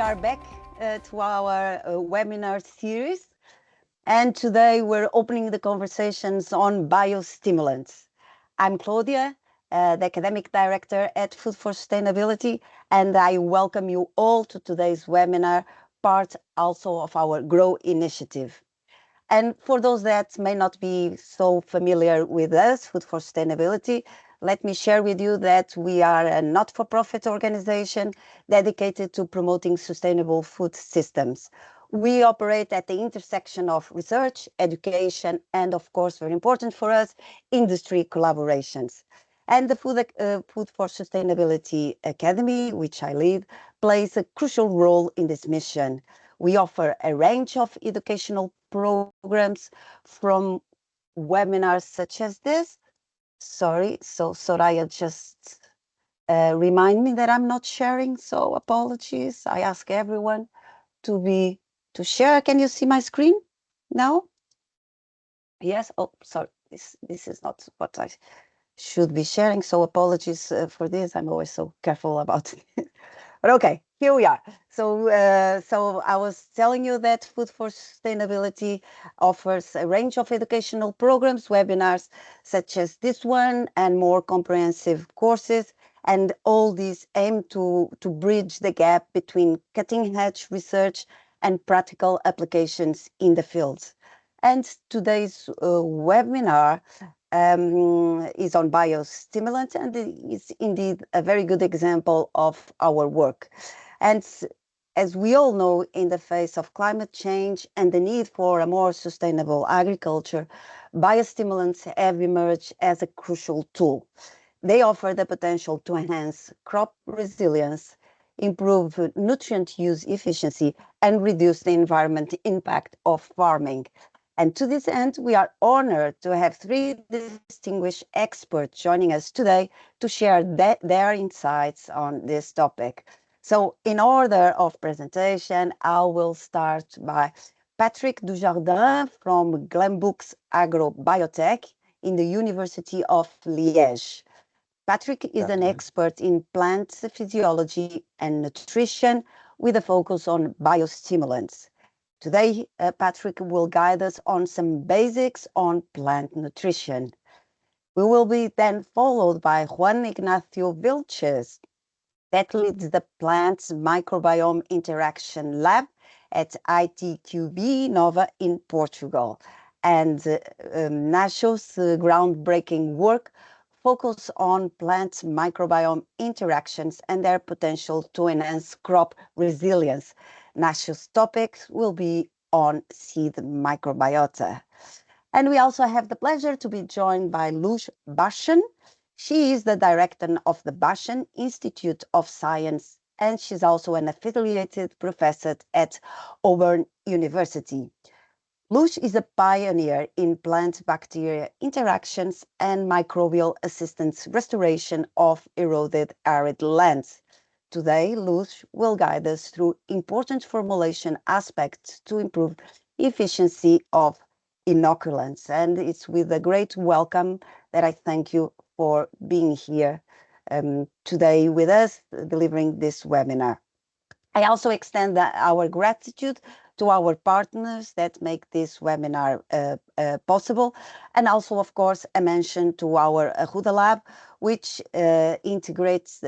are back to our webinar series, and today we're opening the conversations on biostimulants. I'm Claudia, the Academic Director at Food for Sustainability, and I welcome you all to today's webinar, part also of our GROW initiative. And for those that may not be so familiar with us, Food for Sustainability, let me share with you that we are a not-for-profit organization dedicated to promoting sustainable food systems. We operate at the intersection of research, education, and of course, very important for us, industry collaborations. And the Food for Sustainability Academy, which I lead, plays a crucial role in this mission. We offer a range of educational programs from webinars such as this. Sorry, so Soraya just remind me that I'm not sharing, so apologies. I ask everyone to share. Can you see my screen now? Yes. Oh, sorry. This is not what I should be sharing, so apologies for this. I'm always so careful about it. But okay, here we are. So I was telling you that Food for Sustainability offers a range of educational programs, webinars such as this one, and more comprehensive courses. And all these aim to bridge the gap between cutting-edge research and practical applications in the field. And today's webinar is on biostimulants, and it's indeed a very good example of our work. And as we all know, in the face of climate change and the need for a more sustainable agriculture, biostimulants have emerged as a crucial tool. They offer the potential to enhance crop resilience, improve nutrient use efficiency, and reduce the environmental impact of farming. And to this end, we are honored to have three distinguished experts joining us today to share their insights on this topic. So in order of presentation, I will start by Patrick Dujardin from Glenbrook's Agrobiotech in the University of Liège. Patrick is an expert in plant physiology and nutrition with a focus on biostimulants. Today, Patrick will guide us on some basics on plant nutrition. We will be then followed by Juan Ignacio Vilchez, that leads the Plants Microbiome Interaction Lab at ITQB NOVA in Portugal. And Nacho's groundbreaking work focus on plant microbiome interactions and their potential to enhance crop resilience. Nacho's topics will be on seed microbiota. And we also have the pleasure to be joined by Luz Bashan. She is the director of the Bashan Institute of Science, and she's also an affiliated professor at Auburn University. Luz is a pioneer in plant-bacteria interactions and microbial assistance restoration of eroded arid lands. Today, Luz will guide us through important formulation aspects to improve efficiency of inoculants. And it's with a great welcome that I thank you for being here today with us, delivering this webinar. I also extend our gratitude to our partners that make this webinar possible, and also, of course, a mention to our Huda Lab, which integrates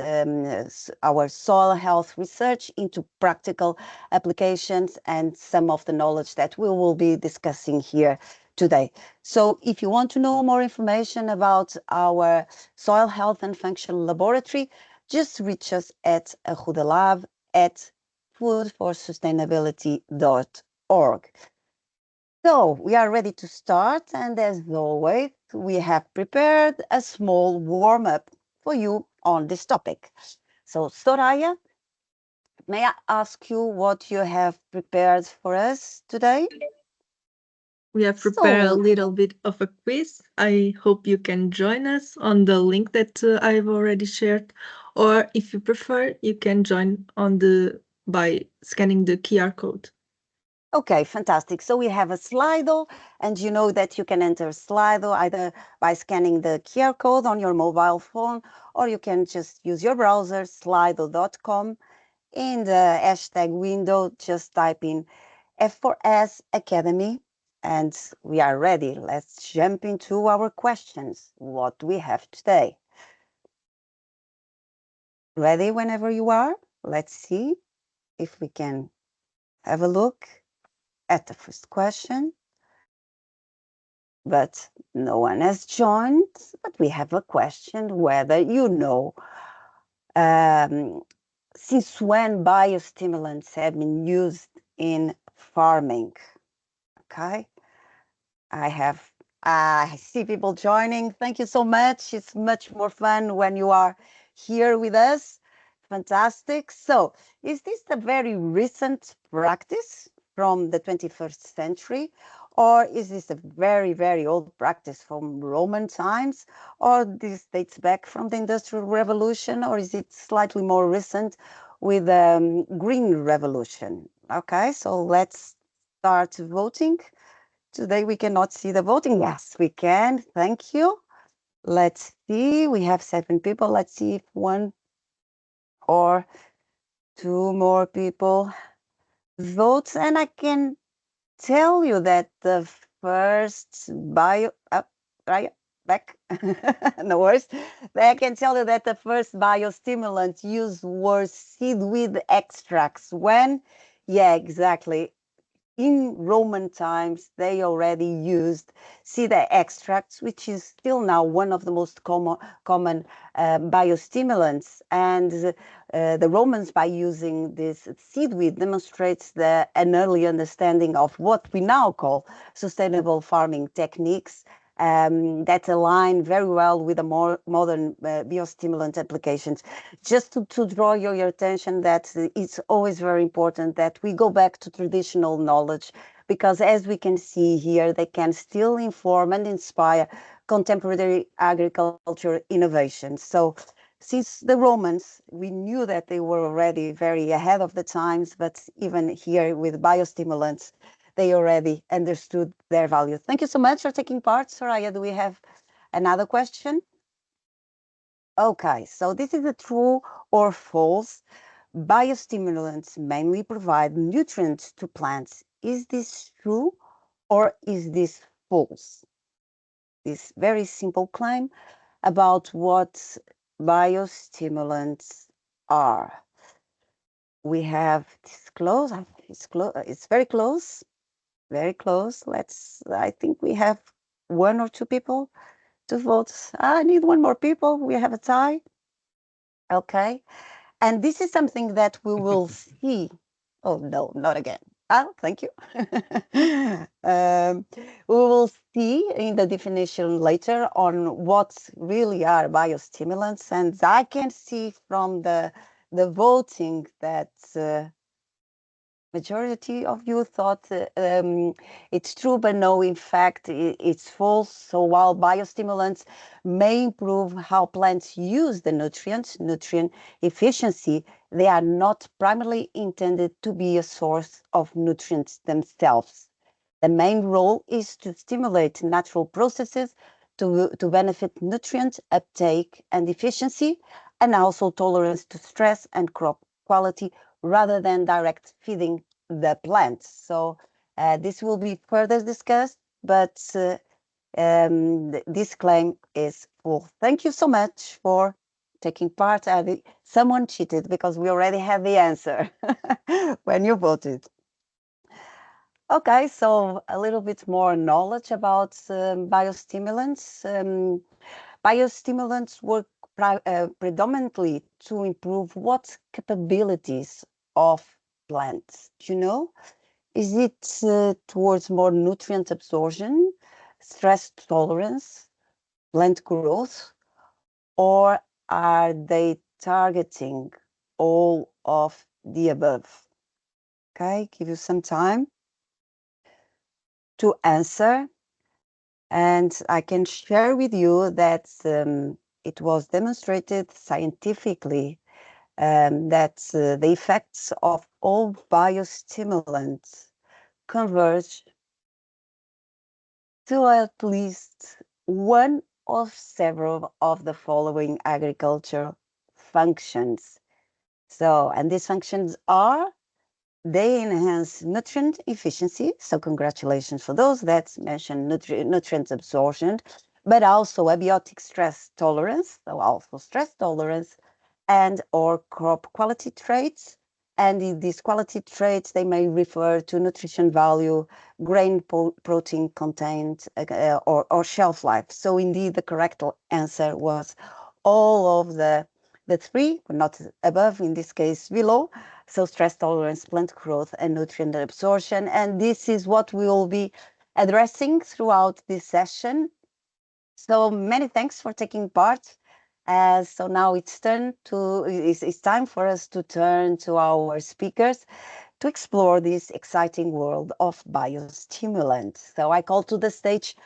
our soil health research into practical applications and some of the knowledge that we will be discussing here today. So if you want to know more information about our soil health and function laboratory, just reach us at Huda Lab at foodforsustainability.org. So we are ready to start, and as always, we have prepared a small warm-up for you on this topic. So Soraya, may I ask you what you have prepared for us today? We have prepared a little bit of a quiz. I hope you can join us on the link that I've already shared, or if you prefer, you can join on by scanning the QR code. Okay, fantastic. So we have a Slido, and you know that you can enter Slido either by scanning the QR code on your mobile phone, or you can just use your browser, slido.com, In the hashtag window, just type in F4S Academy, and we are ready. Let's jump into our questions. What do we have today? Ready whenever you are? Let's see if we can have a look at the first question. But no one has joined. But we have a question whether you know since when biostimulants have been used in farming. Okay, I see people joining. Thank you so much. It's much more fun when you are here with us. Fantastic. So, is this a very recent practice from the 21st century, or is this a very, very old practice from Roman times, or this dates back from the Industrial Revolution, or is it slightly more recent with the Green Revolution? Okay, so let's start voting. Today we cannot see the voting. Yes, we can. Thank you. Let's see. We have 7 people. Let's see if 1 or 2 more people vote. And I can tell you that the first right back. No worries. I can tell you that the first biostimulant used were seedweed extracts. When? Yeah, exactly. In Roman times, they already used seed extracts, which is still now one of the most common biostimulants. And the Romans, by using this seedweed, demonstrates an early understanding of what we now call sustainable farming techniques that align very well with the more modern biostimulant applications. Just to draw your attention that it's always very important that we go back to traditional knowledge, because as we can see here, they can still inform and inspire contemporary agriculture innovations. So since the Romans, we knew that they were already very ahead of the times, but even here with biostimulants, they already understood their value. Thank you so much for taking part. Soraya, do we have another question? Okay, so this is a true or false. Biostimulants mainly provide nutrients to plants. Is this true or is this false? This very simple claim about what biostimulants are. We have this close. It's very close. Very close. I think we have 1 or 2 people to vote. I need 1 more people. We have a tie. Okay. And this is something that we will see. Oh, no, not again. Oh, thank you. We will see in the definition later on what really are biostimulants. And I can see from the voting that majority of you thought it's true, but no, in fact, it's false. So while biostimulants may improve how plants use the nutrient efficiency, they are not primarily intended to be a source of nutrients themselves. The main role is to stimulate natural processes to benefit nutrient uptake and efficiency, and also tolerance to stress and crop quality, rather than direct feeding the plants. So this will be further discussed, but this claim is full. Thank you so much for taking part. Someone cheated because we already had the answer when you voted. Okay, so a little bit more knowledge about biostimulants. Biostimulants work predominantly to improve what capabilities of plants. Do you know? Is it towards more nutrient absorption, stress tolerance, plant growth, or are they targeting all of the above? Okay, give you some time to answer. And I can share with you that it was demonstrated scientifically that the effects of all biostimulants converge to at least one of several of the following agricultural functions. So, and these functions are, they enhance nutrient efficiency. So congratulations for those that mentioned nutrient absorption, but also abiotic stress tolerance, so also stress tolerance, and or crop quality traits. And in these quality traits, they may refer to nutrition value, grain protein content, or shelf life. So indeed, the correct answer was all of the three, but not above, in this case below. So stress tolerance, plant growth, and nutrient absorption. And this is what we will be addressing throughout this session. So many thanks for taking part. So now it's time for us to turn to our speakers to explore this exciting world of biostimulants. So I call to the stage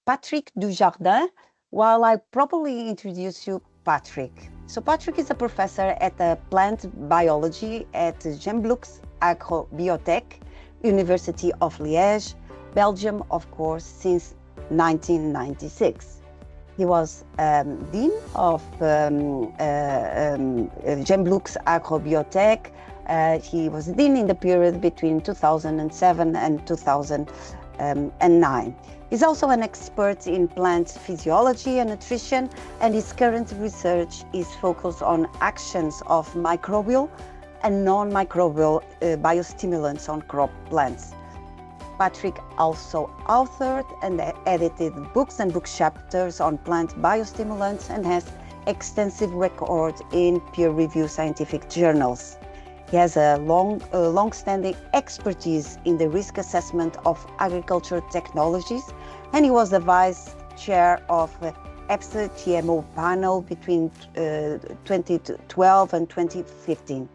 Patrick Dujardin, while I properly introduce you Patrick. So Patrick is a professor at plant biology at Gembloux Agrobiotech, University of Liège, Belgium, of course, since 1996. He was Dean of Gembloux Agrobiotech. He was Dean in the period between 2007 and 2009. He's also an expert in plant physiology and nutrition, and his current research is focused on actions of microbial and non-microbial biostimulants on crop plants. Patrick also authored and edited books and book chapters on plant biostimulants and has extensive record in peer-reviewed scientific journals. He has a long-standing expertise in the risk assessment of agriculture technologies, and he was the vice chair of the EFSA TMO panel between 2012 and 2015.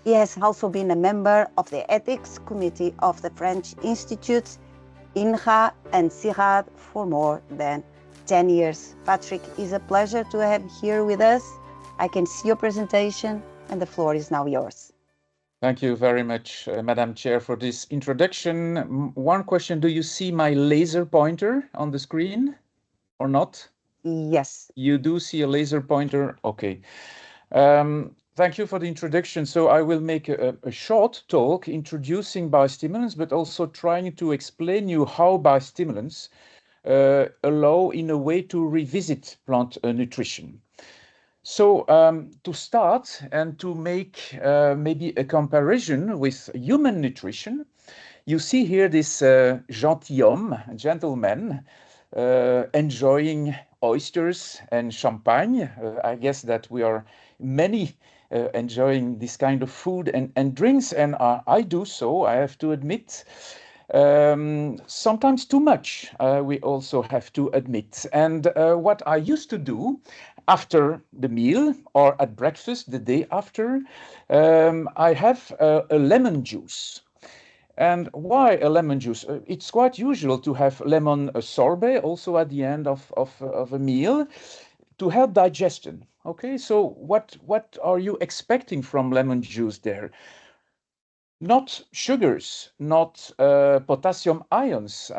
He has also been a member of the ethics committee of the French institutes INRA and CIRAD for more than 10 years. Patrick, it's a pleasure to have you here with us. I can see your presentation, and the floor is now yours. Thank you very much, Madam Chair, for this introduction. One question, do you see my laser pointer on the screen or not? Yes. You do see a laser pointer? Okay. Thank you for the introduction. So I will make a short talk introducing biostimulants, but also trying to explain you how biostimulants allow in a way to revisit plant nutrition. So to start and to make maybe a comparison with human nutrition, you see here this gentleman, enjoying oysters and champagne. I guess that we are many enjoying this kind of food and drinks, and I do so, I have to admit. Sometimes too much, we also have to admit. And what I used to do after the meal or at breakfast the day after, I have a lemon juice. And why a lemon juice? It's quite usual to have lemon sorbet also at the end of a meal to help digestion. Okay, so what are you expecting from lemon juice there? Not sugars, not potassium ions,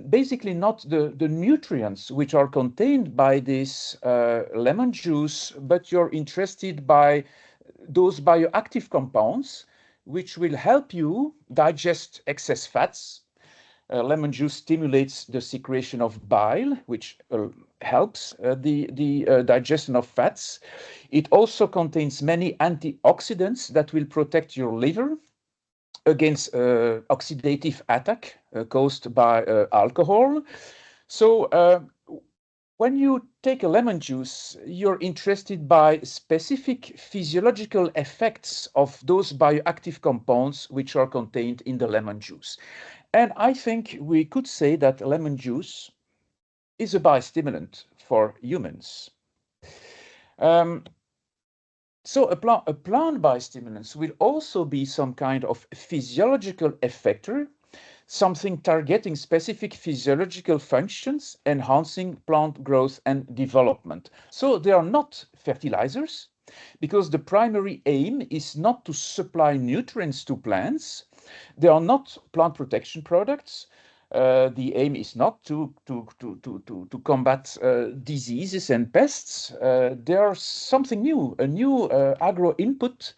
basically not the nutrients which are contained by this lemon juice, but you're interested by those bioactive compounds which will help you digest excess fats. Lemon juice stimulates the secretion of bile, which helps the digestion of fats. It also contains many antioxidants that will protect your liver against oxidative attack caused by alcohol. So when you take a lemon juice, you're interested by specific physiological effects of those bioactive compounds which are contained in the lemon juice. And I think we could say that lemon juice is a biostimulant for humans. So a plant biostimulants will also be some kind of physiological effector, something targeting specific physiological functions, enhancing plant growth and development. So they are not fertilizers, because the primary aim is not to supply nutrients to plants. They are not plant protection products. The aim is not to combat diseases and pests. There's something new, a new agro input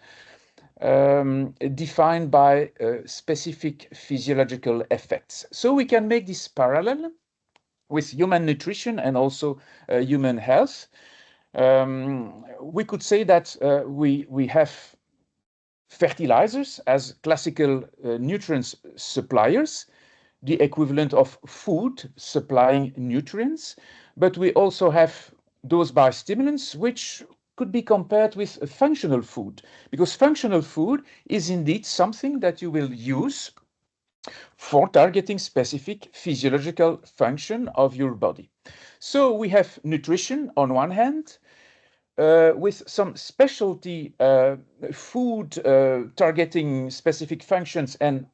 defined by specific physiological effects. So we can make this parallel with human nutrition and also human health. We could say that we have fertilizers as classical nutrients suppliers, the equivalent of food supplying nutrients, but we also have those biostimulants which could be compared with a functional food, because functional food is indeed something that you will use for targeting specific physiological function of your body. So we have nutrition on one hand, with some specialty food targeting specific functions and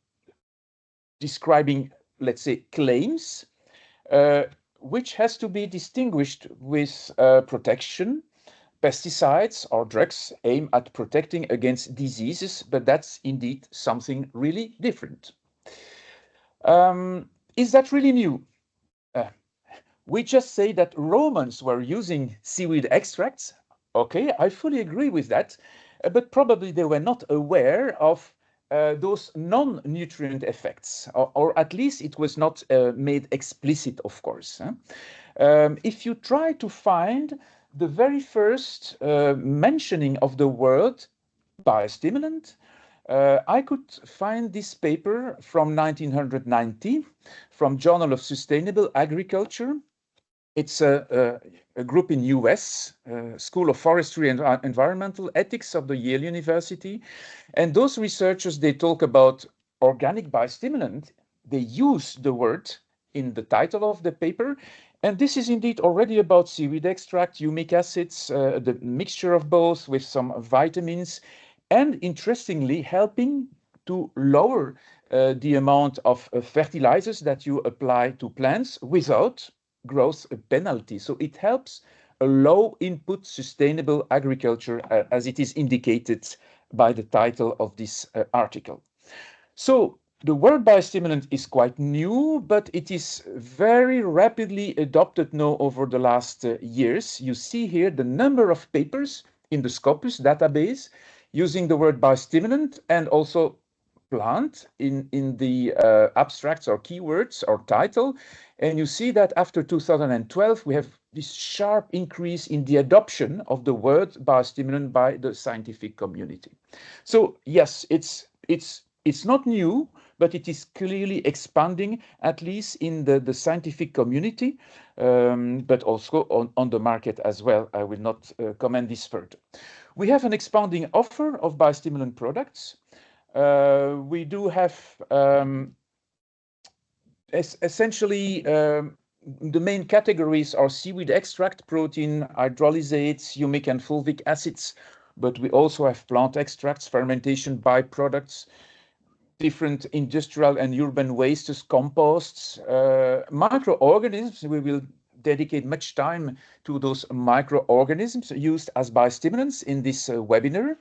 describing, let's say, claims, which has to be distinguished with protection. Pesticides or drugs aim at protecting against diseases, but that's indeed something really different. Is that really new? We just say that Romans were using seaweed extracts. Okay, I fully agree with that, but probably they were not aware of those non-nutrient effects, or at least it was not made explicit, of course. If you try to find the very first mentioning of the word biostimulant, I could find this paper from 1990 from Journal of Sustainable Agriculture. It's a group in US, School of Forestry and Environmental Ethics of the Yale University. And those researchers, they talk about organic biostimulant. They use the word in the title of the paper. And this is indeed already about seaweed extract, humic acids, the mixture of both with some vitamins, and interestingly, helping to lower the amount of fertilizers that you apply to plants without growth penalty. So it helps a low input sustainable agriculture, as it is indicated by the title of this article. So the word biostimulant is quite new, but it is very rapidly adopted now over the last years. You see here the number of papers in the Scopus database using the word biostimulant and also plant in the abstracts or keywords or title. And you see that after 2012, we have this sharp increase in the adoption of the word biostimulant by the scientific community. So yes, it's not new, but it is clearly expanding, at least in the scientific community, but also on the market as well. I will not comment this further. We have an expanding offer of biostimulant products. We do have essentially the main categories are seaweed extract, protein, hydrolysates, humic and fulvic acids, but we also have plant extracts, fermentation byproducts, different industrial and urban wastes, composts, microorganisms. We will dedicate much time to those microorganisms used as biostimulants in this webinar.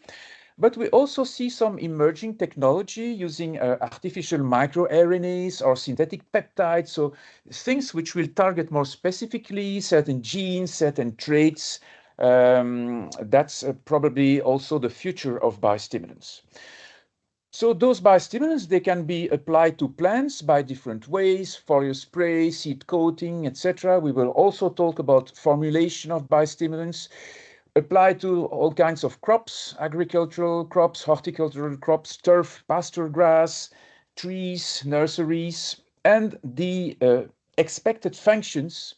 But we also see some emerging technology using artificial microRNAs or synthetic peptides, so things which will target more specifically certain genes, certain traits. That's probably also the future of biostimulants. So those biostimulants, they can be applied to plants by different ways, foliar spray, seed coating, etc. We will also talk about formulation of biostimulants, applied to all kinds of crops, agricultural crops, horticultural crops, turf, pasture grass, trees, nurseries, and the expected functions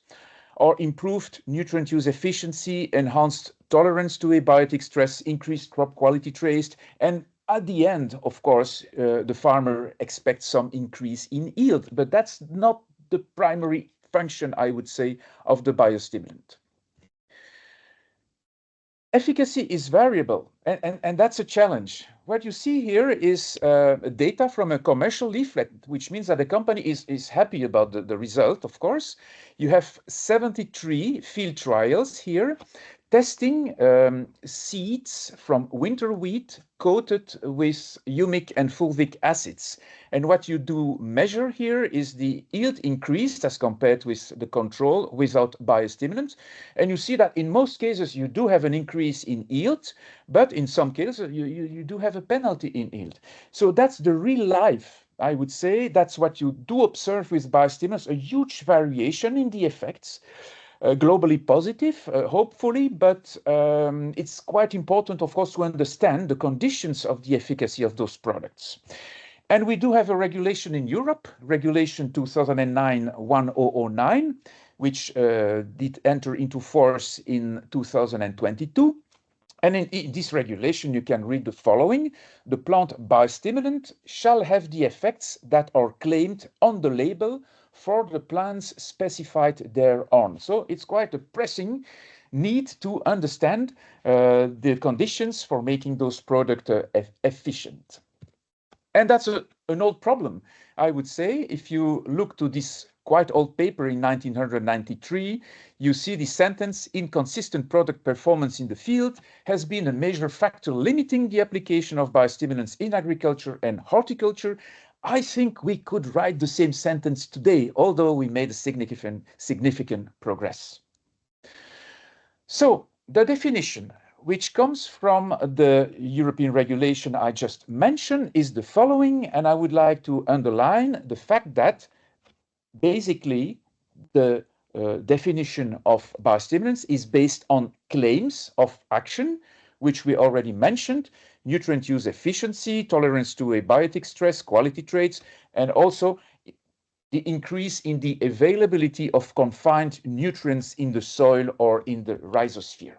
are improved nutrient use efficiency, enhanced tolerance to abiotic stress, increased crop quality traced, and at the end, of course, the farmer expects some increase in yield, but that's not the primary function, I would say, of the biostimulant. Efficacy is variable, and that's a challenge. What you see here is data from a commercial leaflet, which means that the company is happy about the result, of course. You have 73 field trials here, testing seeds from winter wheat coated with humic and fulvic acids. And what you do measure here is the yield increased as compared with the control without biostimulants. And you see that in most cases you do have an increase in yield, but in some cases you do have a penalty in yield. So that's the real life, I would say. That's what you do observe with biostimulants, a huge variation in the effects. Globally positive, hopefully, but it's quite important, of course, to understand the conditions of the efficacy of those products. And we do have a regulation in Europe, Regulation 2009-1009, which did enter into force in 2022. And in this regulation, you can read the following: the plant biostimulant shall have the effects that are claimed on the label for the plants specified thereon. So it's quite a pressing need to understand the conditions for making those products efficient. And that's an old problem, I would say. If you look to this quite old paper in 1993, you see the sentence: inconsistent product performance in the field has been a major factor limiting the application of biostimulants in agriculture and horticulture. I think we could write the same sentence today, although we made a significant progress. So the definition, which comes from the European regulation I just mentioned, is the following, and I would like to underline the fact that basically the definition of biostimulants is based on claims of action, which we already mentioned: nutrient use efficiency, tolerance to abiotic stress, quality traits, and also the increase in the availability of confined nutrients in the soil or in the rhizosphere.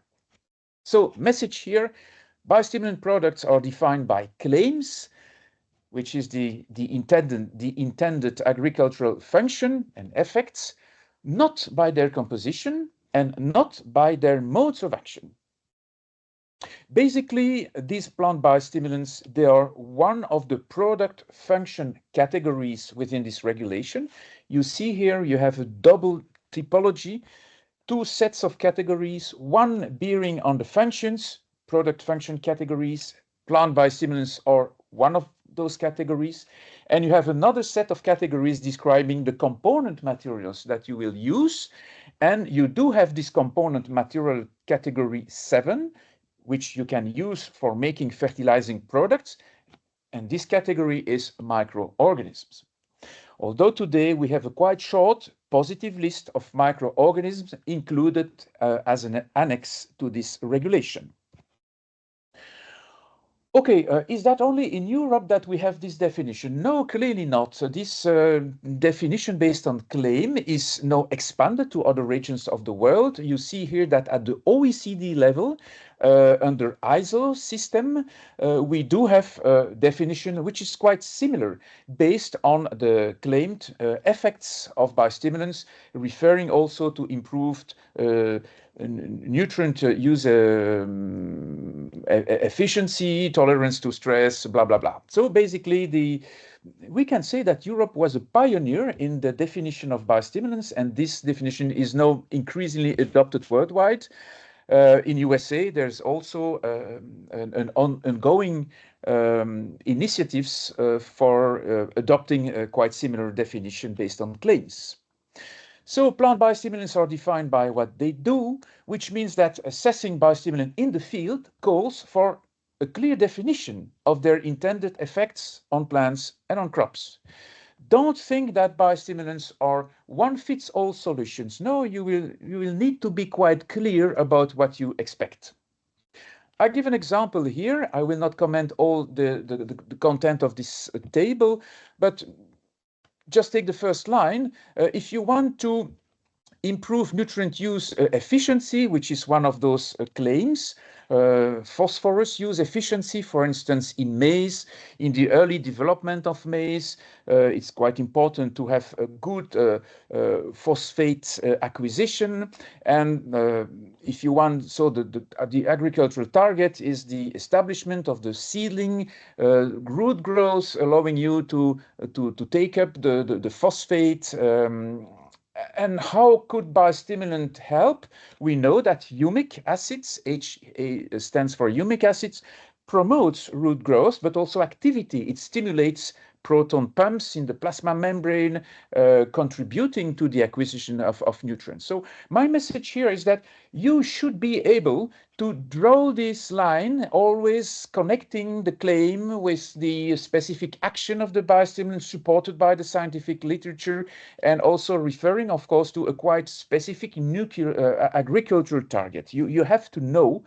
So, message here: biostimulant products are defined by claims, which is the intended agricultural function and effects, not by their composition and not by their modes of action. Basically, these plant biostimulants, they are one of the product function categories within this regulation. You see here you have a double typology, two sets of categories, one bearing on the functions, product function categories. Plant biostimulants are one of those categories, and you have another set of categories describing the component materials that you will use, and you do have this component material category 7, which you can use for making fertilizing products, and this category is microorganisms. Although today we have a quite short positive list of microorganisms included as an annex to this regulation. Okay, is that only in Europe that we have this definition? No, clearly not. This definition based on claim is now expanded to other regions of the world. You see here that at the OECD level, under ISO system, we do have a definition which is quite similar, based on the claimed effects of biostimulants, referring also to improved nutrient use efficiency, tolerance to stress, blah, blah, blah. So basically, we can say that Europe was a pioneer in the definition of biostimulants, and this definition is now increasingly adopted worldwide. In USA, there's also an ongoing initiatives for adopting a quite similar definition based on claims. So plant biostimulants are defined by what they do, which means that assessing biostimulant in the field calls for a clear definition of their intended effects on plants and on crops. Don't think that biostimulants are one-fits-all solutions. No, you will need to be quite clear about what you expect. I give an example here. I will not comment all the content of this table, but just take the first line. If you want to improve nutrient use efficiency, which is one of those claims, phosphorus use efficiency, for instance, in maize, in the early development of maize, it's quite important to have a good phosphate acquisition. And if you want, so the agricultural target is the establishment of the seedling root growth, allowing you to take up the phosphate And how could biostimulant help? We know that humic acids, HA stands for humic acids, promotes root growth, but also activity. It stimulates proton pumps in the plasma membrane, contributing to the acquisition of nutrients. So my message here is that you should be able to draw this line, always connecting the claim with the specific action of the biostimulant supported by the scientific literature, and also referring, of course, to a quite specific agricultural target. You have to know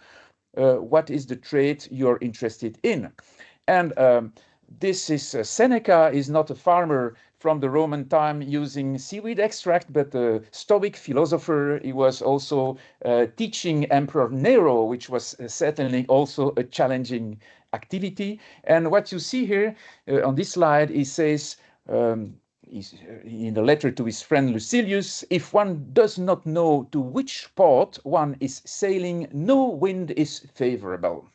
what is the trait you're interested in. And this is Seneca is not a farmer from the Roman time using seaweed extract, but a Stoic philosopher. He was also teaching Emperor Nero, which was certainly also a challenging activity. And what you see here on this slide, he says, in a letter to his friend Lucilius, if one does not know to which port one is sailing, no wind is favorable.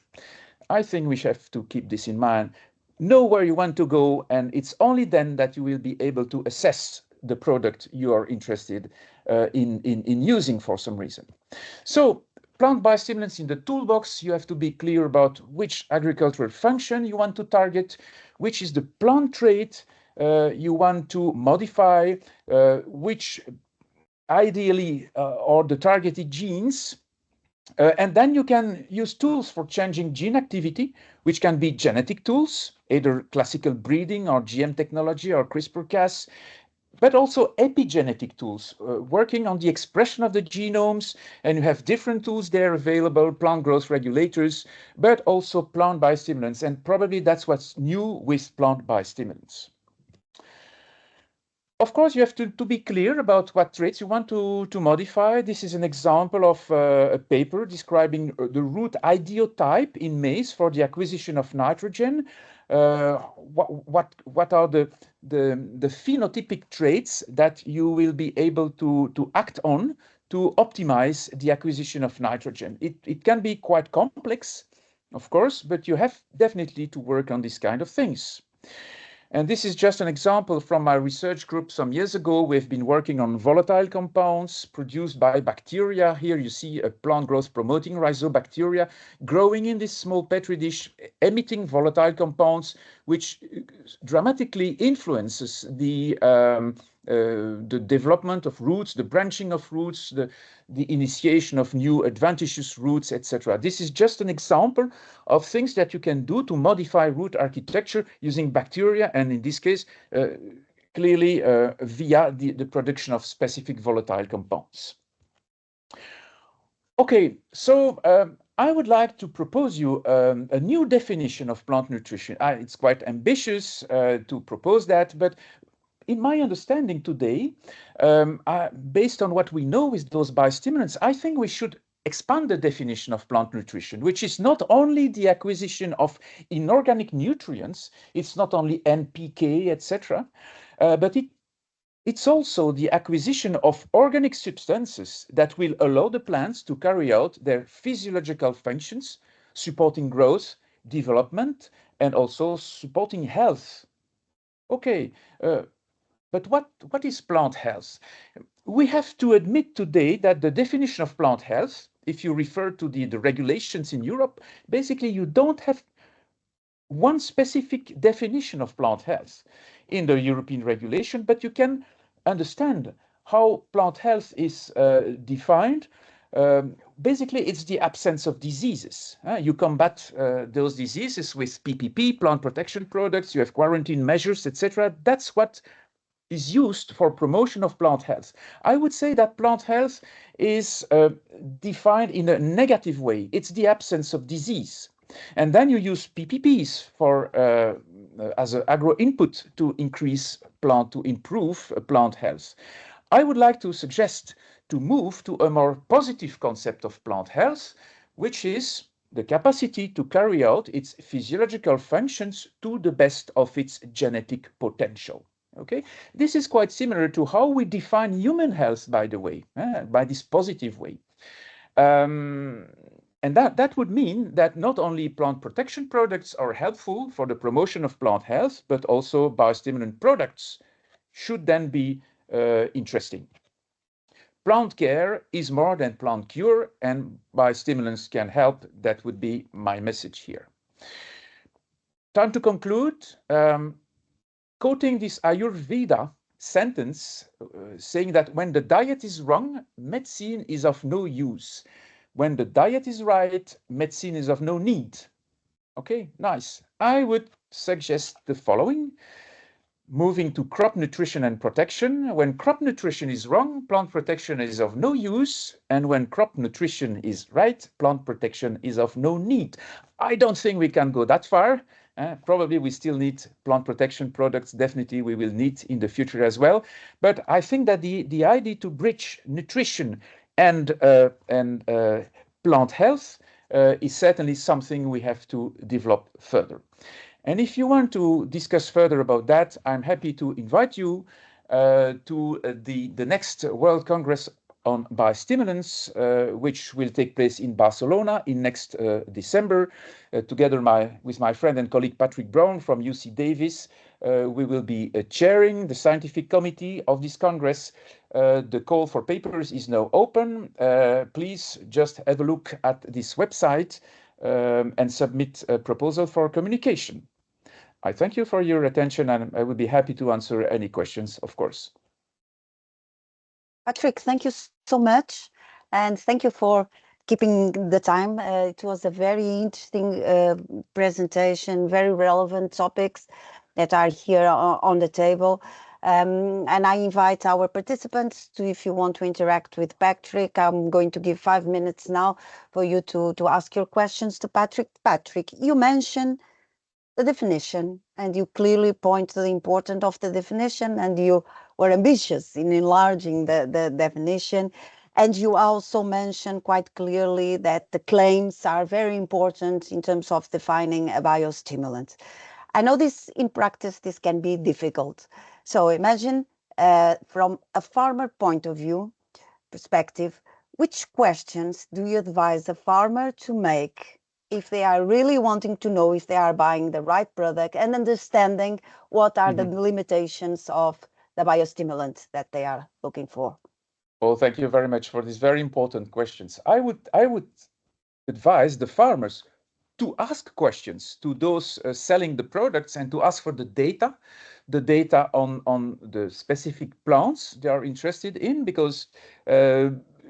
I think we have to keep this in mind. Know where you want to go, and it's only then that you will be able to assess the product you are interested in using for some reason. So plant biostimulants in the toolbox, you have to be clear about which agricultural function you want to target, which is the plant trait you want to modify, which ideally are the targeted genes. And then you can use tools for changing gene activity, which can be genetic tools, either classical breeding or GM technology or CRISPR-Cas, but also epigenetic tools, working on the expression of the genomes. And you have different tools there available, plant growth regulators, but also plant biostimulants. And probably that's what's new with plant biostimulants. Of course, you have to be clear about what traits you want to modify. This is an example of a paper describing the root ideotype in maize for the acquisition of nitrogen. What are the phenotypic traits that you will be able to act on to optimize the acquisition of nitrogen? It can be quite complex, of course, but you have definitely to work on these kind of things. And this is just an example from my research group some years ago. We've been working on volatile compounds produced by bacteria. Here you see a plant growth promoting rhizobacteria growing in this small petri dish, emitting volatile compounds, which dramatically influences the development of roots, the branching of roots, the initiation of new adventitious roots, etc. This is just an example of things that you can do to modify root architecture using bacteria, and in this case, clearly via the production of specific volatile compounds. Okay, so I would like to propose you a new definition of plant nutrition. It's quite ambitious to propose that, but in my understanding today, based on what we know with those biostimulants, I think we should expand the definition of plant nutrition, which is not only the acquisition of inorganic nutrients, it's not only NPK, etc., but it's also the acquisition of organic substances that will allow the plants to carry out their physiological functions, supporting growth, development, and also supporting health. Okay, but what is plant health? We have to admit today that the definition of plant health, if you refer to the regulations in Europe, basically you don't have one specific definition of plant health in the European regulation, but you can understand how plant health is defined. Basically, it's the absence of diseases. You combat those diseases with PPP, plant protection products, you have quarantine measures, etc. That's what is used for promotion of plant health. I would say that plant health is defined in a negative way. It's the absence of disease. And then you use PPPs for as an agro input to improve plant health. I would like to suggest to move to a more positive concept of plant health, which is the capacity to carry out its physiological functions to the best of its genetic potential. Okay, this is quite similar to how we define human health, by the way, by this positive way. And that would mean that not only plant protection products are helpful for the promotion of plant health, but also biostimulant products should then be interesting. plant care is more than plant cure, and biostimulants can help. That would be my message here. Time to conclude. Quoting this Ayurveda sentence saying that when the diet is wrong, medicine is of no use. When the diet is right, medicine is of no need. Okay, nice. I would suggest the following. Moving to crop nutrition and protection. When crop nutrition is wrong, plant protection is of no use. And when crop nutrition is right, plant protection is of no need. I don't think we can go that far. Probably we still need plant protection products. Definitely we will need in the future as well. But I think that the idea to bridge nutrition and plant health is certainly something we have to develop further. And if you want to discuss further about that, I'm happy to invite you to the next World Congress on Biostimulants, which will take place in Barcelona in next December. Together with my friend and colleague Patrick Brown from UC Davis, we will be chairing the scientific committee of this Congress. The call for papers is now open. Please just have a look at this website and submit a proposal for communication. I thank you for your attention, and I would be happy to answer any questions, of course. Patrick, thank you so much, and thank you for keeping the time. It was a very interesting presentation, very relevant topics that are here on the table. And I invite our participants to, if you want to interact with Patrick, I'm going to give 5 minutes now for you to ask your questions to Patrick. Patrick, you mentioned the definition, and you clearly point to the importance of the definition, and you were ambitious in enlarging the definition. And you also mentioned quite clearly that the claims are very important in terms of defining a biostimulant. I know this in practice, this can be difficult. So imagine from a farmer point of view, perspective, which questions do you advise a farmer to make if they are really wanting to know if they are buying the right product and understanding what are the limitations of the biostimulant that they are looking for? Well, thank you very much for these very important questions. I would advise the farmers to ask questions to those selling the products and to ask for the data on the specific plants they are interested in, because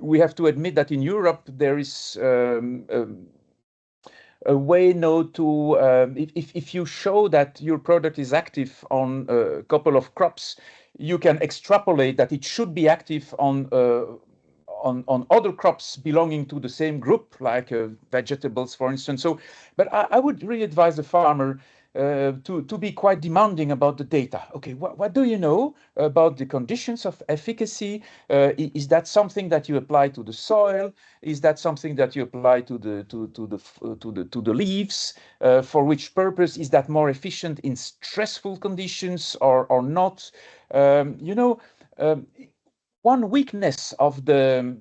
we have to admit that in Europe there is a way now to, if you show that your product is active on a couple of crops, you can extrapolate that it should be active on other crops belonging to the same group, like vegetables, for instance. So, but I would really advise the farmer to be quite demanding about the data. Okay, what do you know about the conditions of efficacy? Is that something that you apply to the soil? Is that something that you apply to the leaves? For which purpose? Is that more efficient in stressful conditions or not? One weakness of the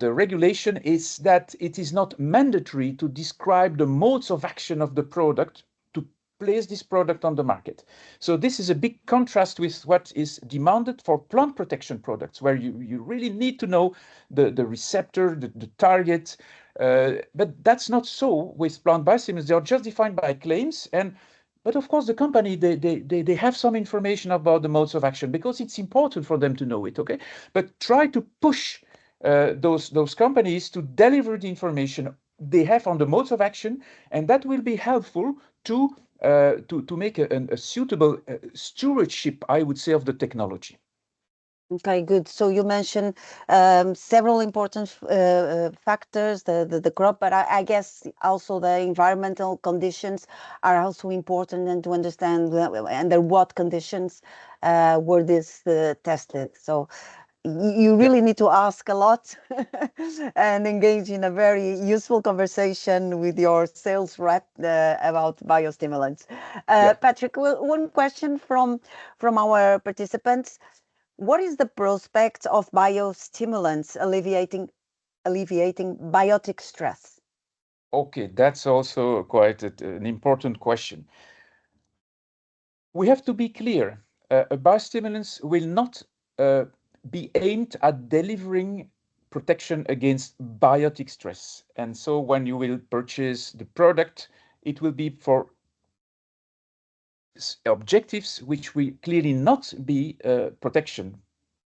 regulation is that it is not mandatory to describe the modes of action of the product to place this product on the market. So this is a big contrast with what is demanded for plant protection products, where you really need to know the receptor, the target. But that's not so with plant biostimulants. They are just defined by claims. But of course, the company, they have some information about the modes of action because it's important for them to know it, okay? But try to push those companies to deliver the information they have on the modes of action, and that will be helpful to make a suitable stewardship, I would say, of the technology. Okay, good. So you mentioned several important factors, the crop, but I guess also the environmental conditions are also important, and to understand under what conditions were this tested. So you really need to ask a lot and engage in a very useful conversation with your sales rep about biostimulants. Patrick, one question from our participants. What is the prospect of biostimulants alleviating biotic stress? Okay, that's also quite an important question. We have to be clear. Biostimulants will not be aimed at delivering protection against biotic stress. And so when you will purchase the product, it will be for objectives which will clearly not be protection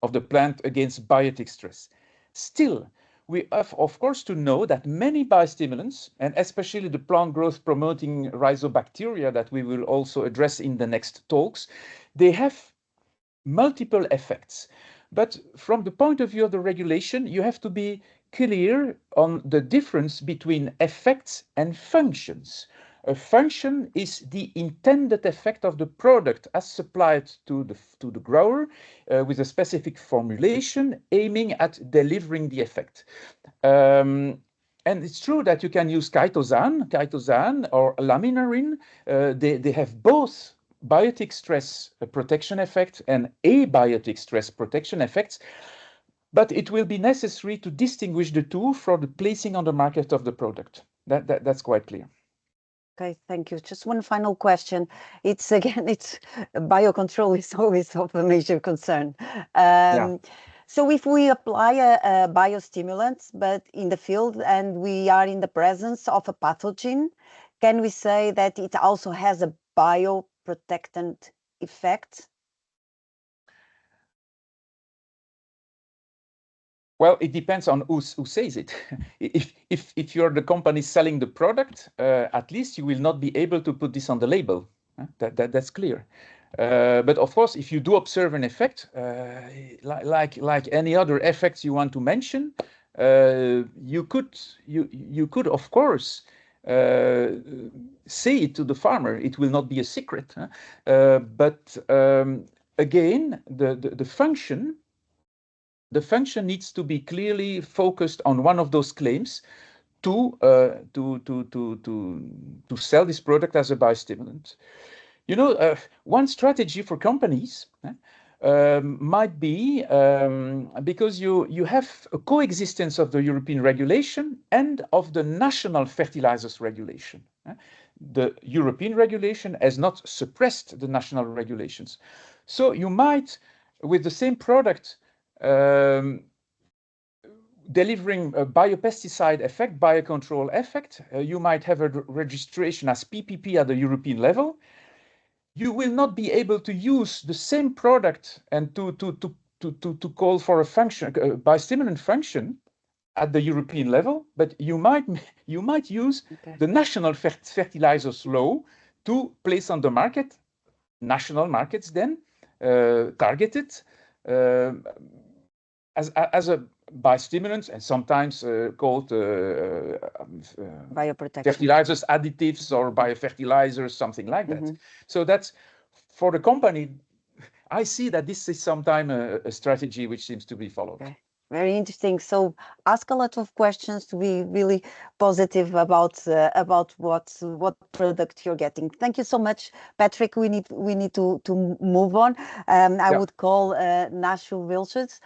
of the plant against biotic stress. Still, we have, of course, to know that many biostimulants, and especially the plant growth promoting rhizobacteria that we will also address in the next talks, they have multiple effects. But from the point of view of the regulation, you have to be clear on the difference between effects and functions. A function is the intended effect of the product as supplied to the grower with a specific formulation aiming at delivering the effect. And it's true that you can use chitosan or laminarin. They have both biotic stress protection effect and abiotic stress protection effects, but it will be necessary to distinguish the two for the placing on the market of the product. That's quite clear. Okay, thank you. Just one final question. It's biocontrol is always of a major concern. So if we apply a biostimulant, but in the field, and we are in the presence of a pathogen, can we say that it also has a bioprotectant effect? Well, it depends on who says it. If you're the company selling the product, at least you will not be able to put this on the label. That's clear. But of course, if you do observe an effect, like any other effects you want to mention, you could of course say it to the farmer. It will not be a secret. But again, the function. The function needs to be clearly focused on one of those claims to sell this product as a biostimulant. You know, one strategy for companies might be because you have a coexistence of the European regulation and of the national fertilizers regulation. The European regulation has not suppressed the national regulations. So you might, with the same product, delivering a biopesticide effect, biocontrol effect, you might have a registration as PPP at the European level. You will not be able to use the same product and to call for a function, a biostimulant function at the European level, but you might use the national fertilizers law to place on the market, national markets then, targeted, as a biostimulants and sometimes called fertilizers, additives, or biofertilizers, something like that. So that's for the company. I see that this is sometimes a strategy which seems to be followed. Okay. Very interesting. So ask a lot of questions to be really positive about what product you're getting. Thank you so much, Patrick. We need to move on. I would call Nacho Vilchez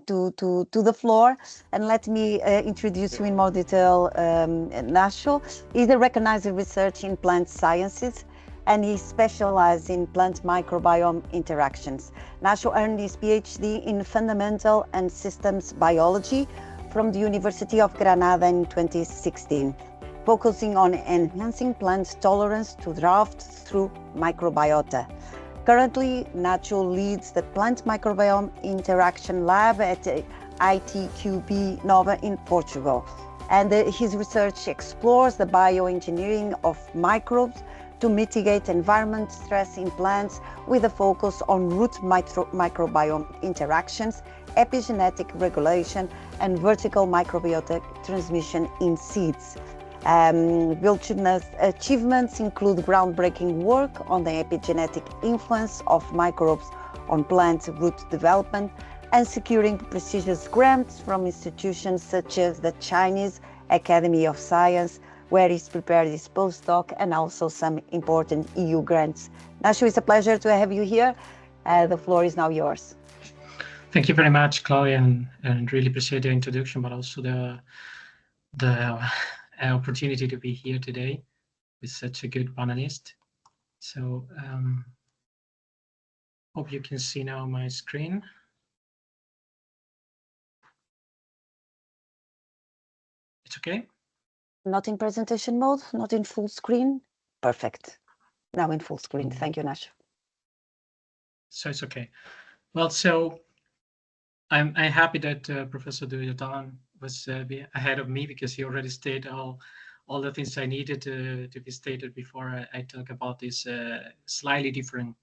to the floor, and let me introduce you in more detail. Nacho is a recognized researcher in plant sciences, and he specialized in plant microbiome interactions. Nacho earned his PhD in Fundamental and Systems Biology from the University of Granada in 2016, focusing on enhancing plant tolerance to drought through microbiota. Currently, Nacho leads the Plant Microbiome Interaction Lab at ITQB NOVA in Portugal, and his research explores the bioengineering of microbes to mitigate environment stress in plants with a focus on root microbiome interactions, epigenetic regulation, and vertical microbiota transmission in seeds. Vilchez's achievements include groundbreaking work on the epigenetic influence of microbes on plant root development and securing prestigious grants from institutions such as the Chinese Academy of Science, where he's prepared his postdoc, and also some important EU grants. Nacho, it's a pleasure to have you here. The floor is now yours. Thank you very much, Claudia, and really appreciate the introduction, but also the opportunity to be here today with such a good panelist. So hope you can see now my screen. okay? Not in presentation mode, not in full screen. Perfect. Now in full screen. Thank you, Nacho. So it's okay. Well, so I'm happy that Professor Jardin was ahead of me, because he already stated all the things I needed to be stated before I talk about this slightly different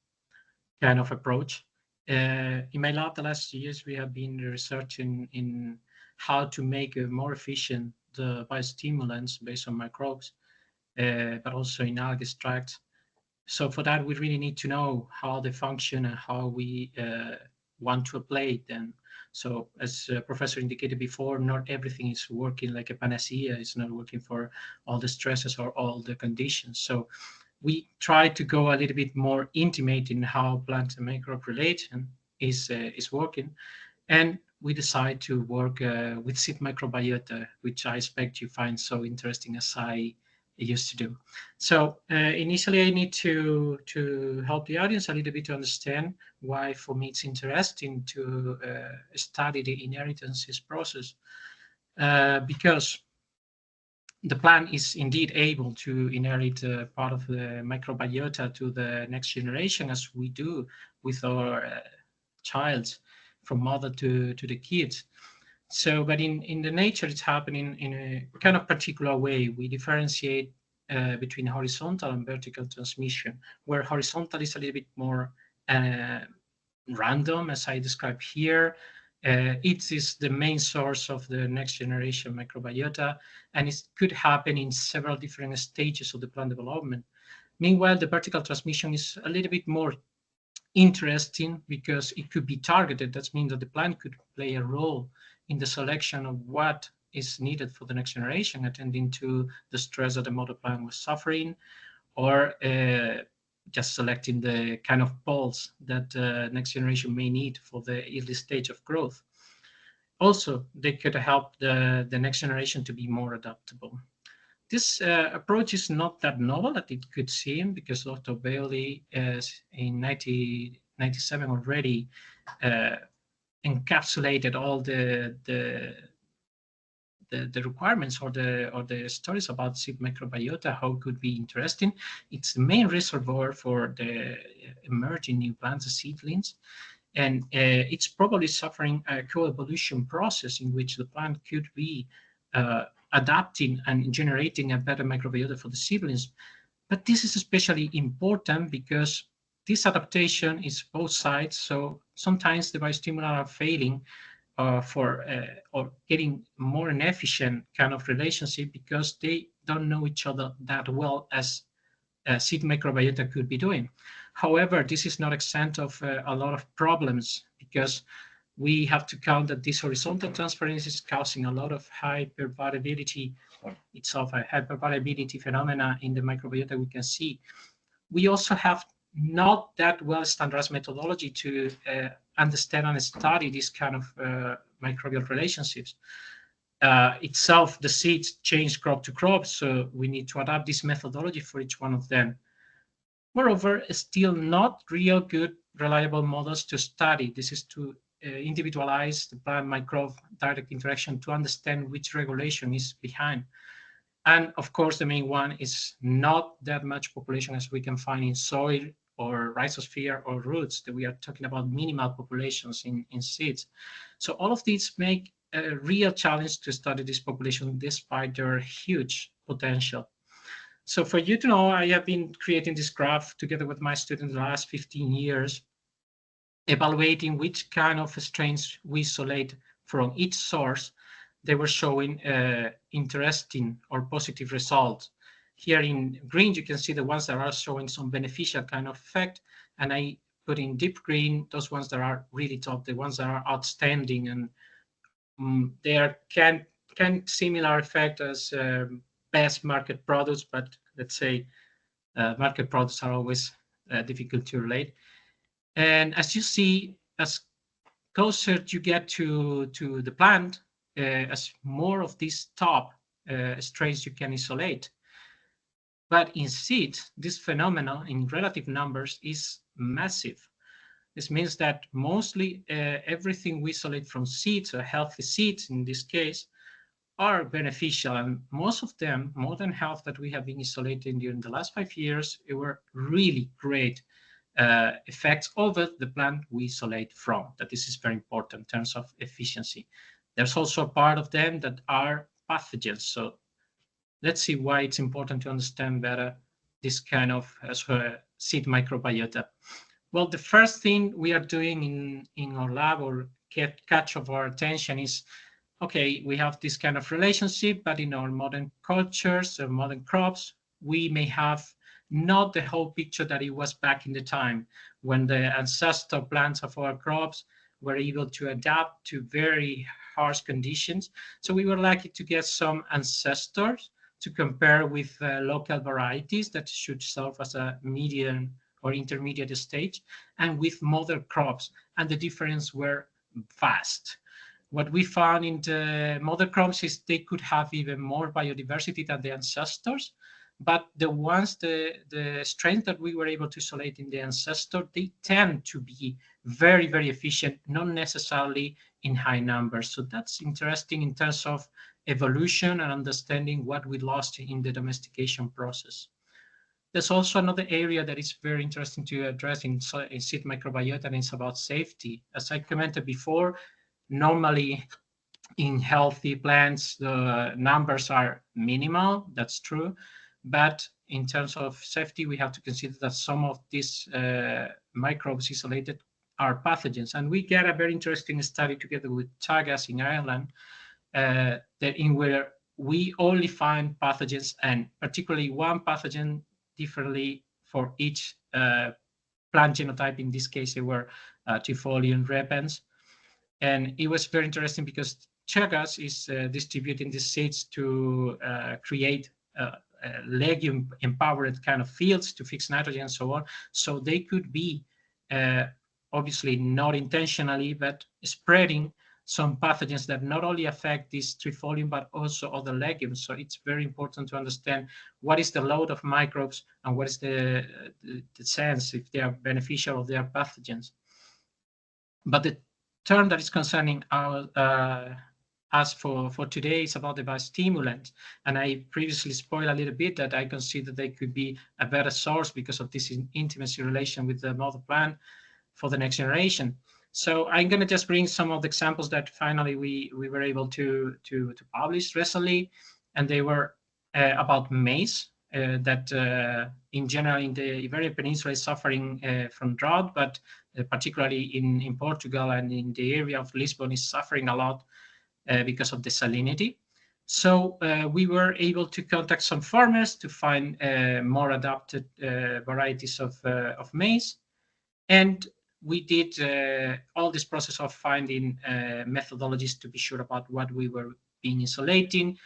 kind of approach. In my lab, the last years, we have been researching in how to make more efficient the biostimulants based on microbes, but also in algae extracts. So for that, we really need to know how they function and how we want to apply them. So as Professor indicated before, not everything is working like a panacea. It's not working for all the stresses or all the conditions. So we try to go a little bit more intimate in how plant and microbe relation is working. And we decide to work with seed microbiota, which I expect you find so interesting as I used to do. So initially, I need to help the audience a little bit to understand why, for me, it's interesting to study the inheritances process, because the plant is indeed able to inherit part of the microbiota to the next generation, as we do with our child, from mother to the kids. So, but in the nature, it's happening in a kind of particular way. We differentiate between horizontal and vertical transmission, where horizontal is a little bit more random, as I described here. It is the main source of the next generation microbiota, and it could happen in several different stages of the plant development. Meanwhile, the vertical transmission is a little bit more interesting because it could be targeted. That means that the plant could play a role in the selection of what is needed for the next generation, attending to the stress that the mother plant was suffering, or just selecting the kind of poles that next generation may need for the early stage of growth. Also, they could help the next generation to be more adaptable. This approach is not that novel that it could seem, because Dr. Bailey in 1997 already encapsulated all the requirements or the stories about seed microbiota, how it could be interesting. It's the main reservoir for the emerging new plants, the seedlings, and it's probably suffering a coevolution process in which the plant could be adapting and generating a better microbiota for the seedlings. But this is especially important because this adaptation is both sides. So sometimes the biostimulants are failing or getting more inefficient kind of relationship because they don't know each other that well as seed microbiota could be doing. However, this is not exempt of a lot of problems, because we have to count that this horizontal transference is causing a lot of hypervariability, or itself a hypervariability phenomena in the microbiota we can see. We also have not that well standardized methodology to understand and study this kind of microbial relationships. Itself, the seeds change crop to crop, so we need to adapt this methodology for each one of them. Moreover, still not real good, reliable models to study. This is to individualize the plant microbe direct interaction to understand which regulation is behind. And of course, the main one is not that much population as we can find in soil or rhizosphere or roots, that we are talking about minimal populations in seeds. So all of these make a real challenge to study this population despite their huge potential. So for you to know, I have been creating this graph together with my students the last 15 years, evaluating which kind of strains we isolate from each source. They were showing interesting or positive results. Here in green, you can see the ones that are showing some beneficial kind of effect, and I put in deep green those ones that are really top, the ones that are outstanding, and they are can similar effect as best market products, but let's say market products are always difficult to relate. And as you see, as closer you get to the plant, as more of these top strains you can isolate. But in seeds, this phenomenon in relative numbers is massive. This means that mostly everything we isolate from seeds, or healthy seeds in this case, are beneficial, and most of them, more than half that we have been isolating during the last 5 years, it were really great effects over the plant we isolate from. That this is very important in terms of efficiency. There's also a part of them that are pathogens. So let's see why it's important to understand better this kind of seed microbiota. Well, the first thing we are doing in our lab or catch of our attention is, okay, we have this kind of relationship, but in our modern cultures or modern crops, we may have not the whole picture that it was back in the time when the ancestor plants of our crops were able to adapt to very harsh conditions. So we were lucky to get some ancestors to compare with local varieties that should serve as a medium or intermediate stage, and with mother crops, and the difference were vast. What we found in the mother crops is they could have even more biodiversity than the ancestors, but the ones, the strength that we were able to isolate in the ancestor, they tend to be very, very efficient, not necessarily in high numbers. So that's interesting in terms of evolution and understanding what we lost in the domestication process. There's also another area that is very interesting to address in seed microbiota, and it's about safety. As I commented before, normally in healthy plants, the numbers are minimal, that's true. But in terms of safety, we have to consider that some of these microbes isolated are pathogens. And we get a very interesting study together with Chagas in Ireland, that in where we only find pathogens, and particularly one pathogen differently for each plant genotype. In this case, they were Typholium repens. And it was very interesting because Chagas is distributing the seeds to create legume-empowered kind of fields to fix nitrogen and so on. So they could be, obviously not intentionally, but spreading some pathogens that not only affect this trifolium, but also other legumes. So it's very important to understand what is the load of microbes and what is the sense, if they are beneficial or they are pathogens. But the term that is concerning us for today is about the biostimulants. And I previously spoiled a little bit that I consider they could be a better source because of this intimacy relation with the mother plant for the next generation. So I'm going to just bring some of the examples that finally we were able to publish recently, and they were about maize, that in general in the Iberian Peninsula is suffering from drought, but particularly in Portugal and in the area of Lisbon is suffering a lot because of the salinity. So we were able to contact some farmers to find more adapted varieties of maize. And we did all this process of finding methodologies to be sure about what we were being isolating,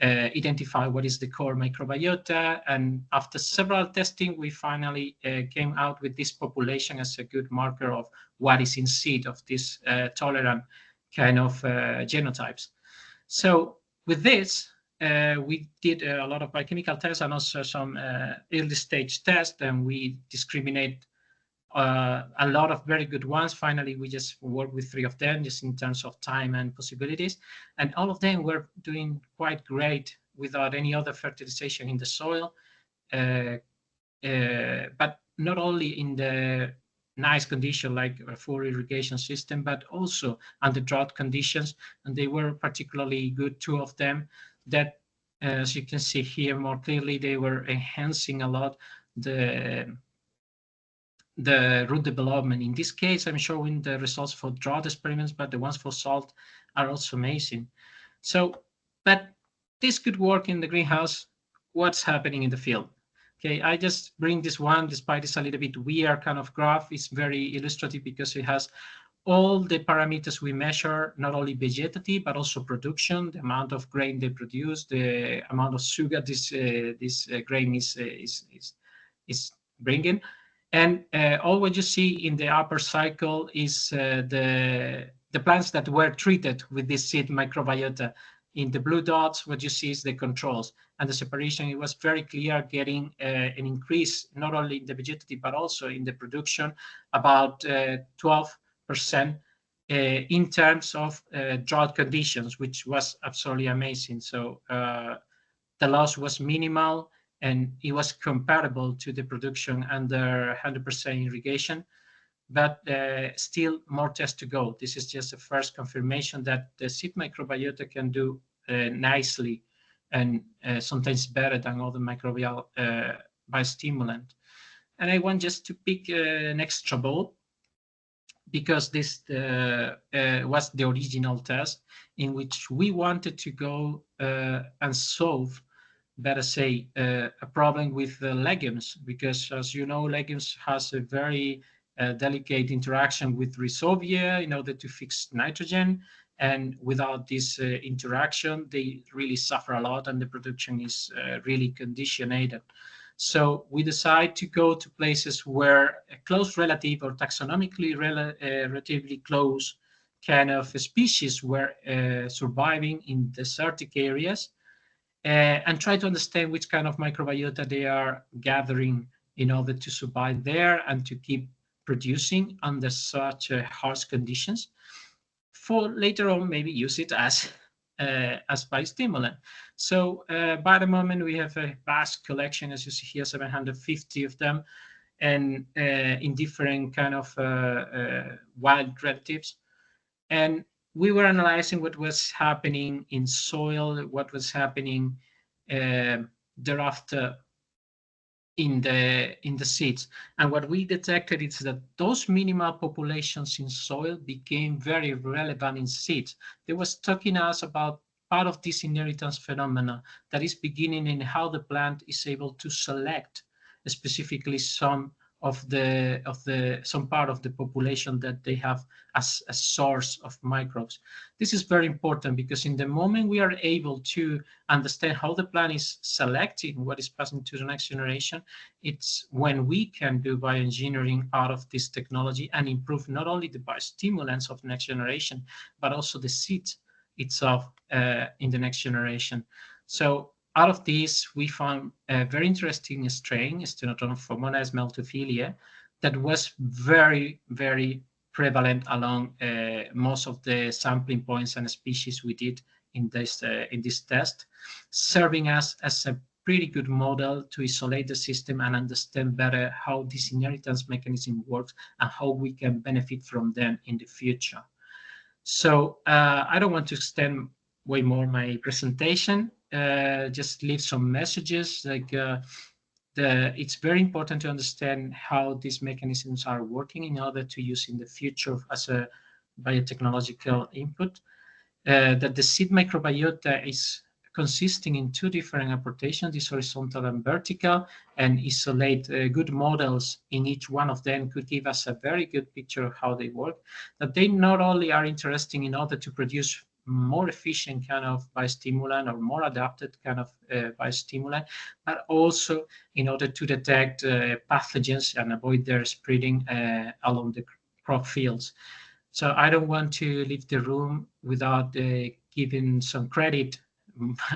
identify what is the core microbiota, and after several testing, we finally came out with this population as a good marker of what is in seed of this tolerant kind of genotypes. So with this, we did a lot of biochemical tests and also some early stage tests, and we discriminate a lot of very good ones. Finally, we just worked with 3 of them, just in terms of time and possibilities. And all of them were doing quite great without any other fertilization in the soil. But not only in the nice condition like a full irrigation system, but also under drought conditions. And they were particularly good, 2 of them, that, as you can see here more clearly, they were enhancing a lot the root development. In this case, I'm showing the results for drought experiments, but the ones for salt are also amazing. So, but this could work in the greenhouse. What's happening in the field? Okay, I just bring this one, despite it's a little bit weird kind of graph. It's very illustrative because it has all the parameters we measure, not only vegetative, but also production, the amount of grain they produce, the amount of sugar this grain is bringing. And all what you see in the upper cycle is the plants that were treated with this seed microbiota. In the blue dots, what you see is the controls. And the separation, it was very clear, getting an increase, not only in the vegetative, but also in the production, about 12% in terms of drought conditions, which was absolutely amazing. So the loss was minimal, and it was comparable to the production under 100% irrigation. But still more tests to go. This is just the first confirmation that the seed microbiota can do nicely and sometimes better than other microbial biostimulant. And I want just to pick an extra ball, because this was the original test in which we wanted to go and solve, better say, a problem with legumes, because as you know, legumes has a very delicate interaction with rhizobia in order to fix nitrogen, and without this interaction, they really suffer a lot, and the production is really conditioned. So we decide to go to places where a close relative or taxonomically relatively close kind of species were surviving in desertic areas, and try to understand which kind of microbiota they are gathering in order to survive there and to keep producing under such harsh conditions, for later on maybe use it as biostimulant. So by the moment we have a vast collection, as you see here, 750 of them, and in different kind of wild relatives. And we were analyzing what was happening in soil, what was happening thereafter in the seeds. And what we detected is that those minimal populations in soil became very relevant in seeds. They was talking us about part of this inheritance phenomena that is beginning in how the plant is able to select specifically some part of the population that they have as a source of microbes. This is very important, because in the moment we are able to understand how the plant is selecting what is passing to the next generation, it's when we can do bioengineering out of this technology and improve not only the biostimulants of the next generation, but also the seeds itself in the next generation. So out of this, we found a very interesting strain, Stenotrophomonas maltophilia, that was very, very prevalent along most of the sampling points and species we did in this test, serving us as a pretty good model to isolate the system and understand better how this inheritance mechanism works and how we can benefit from them in the future. So I don't want to extend way more my presentation. Just leave some messages like it's very important to understand how these mechanisms are working in order to use in the future as a biotechnological input. That the seed microbiota is consisting in two different apportations, this horizontal and vertical, and isolate good models in each one of them could give us a very good picture of how they work. That they not only are interesting in order to produce more efficient kind of biostimulant or more adapted kind of biostimulant, but also in order to detect pathogens and avoid their spreading along the crop fields. So I don't want to leave the room without giving some credit,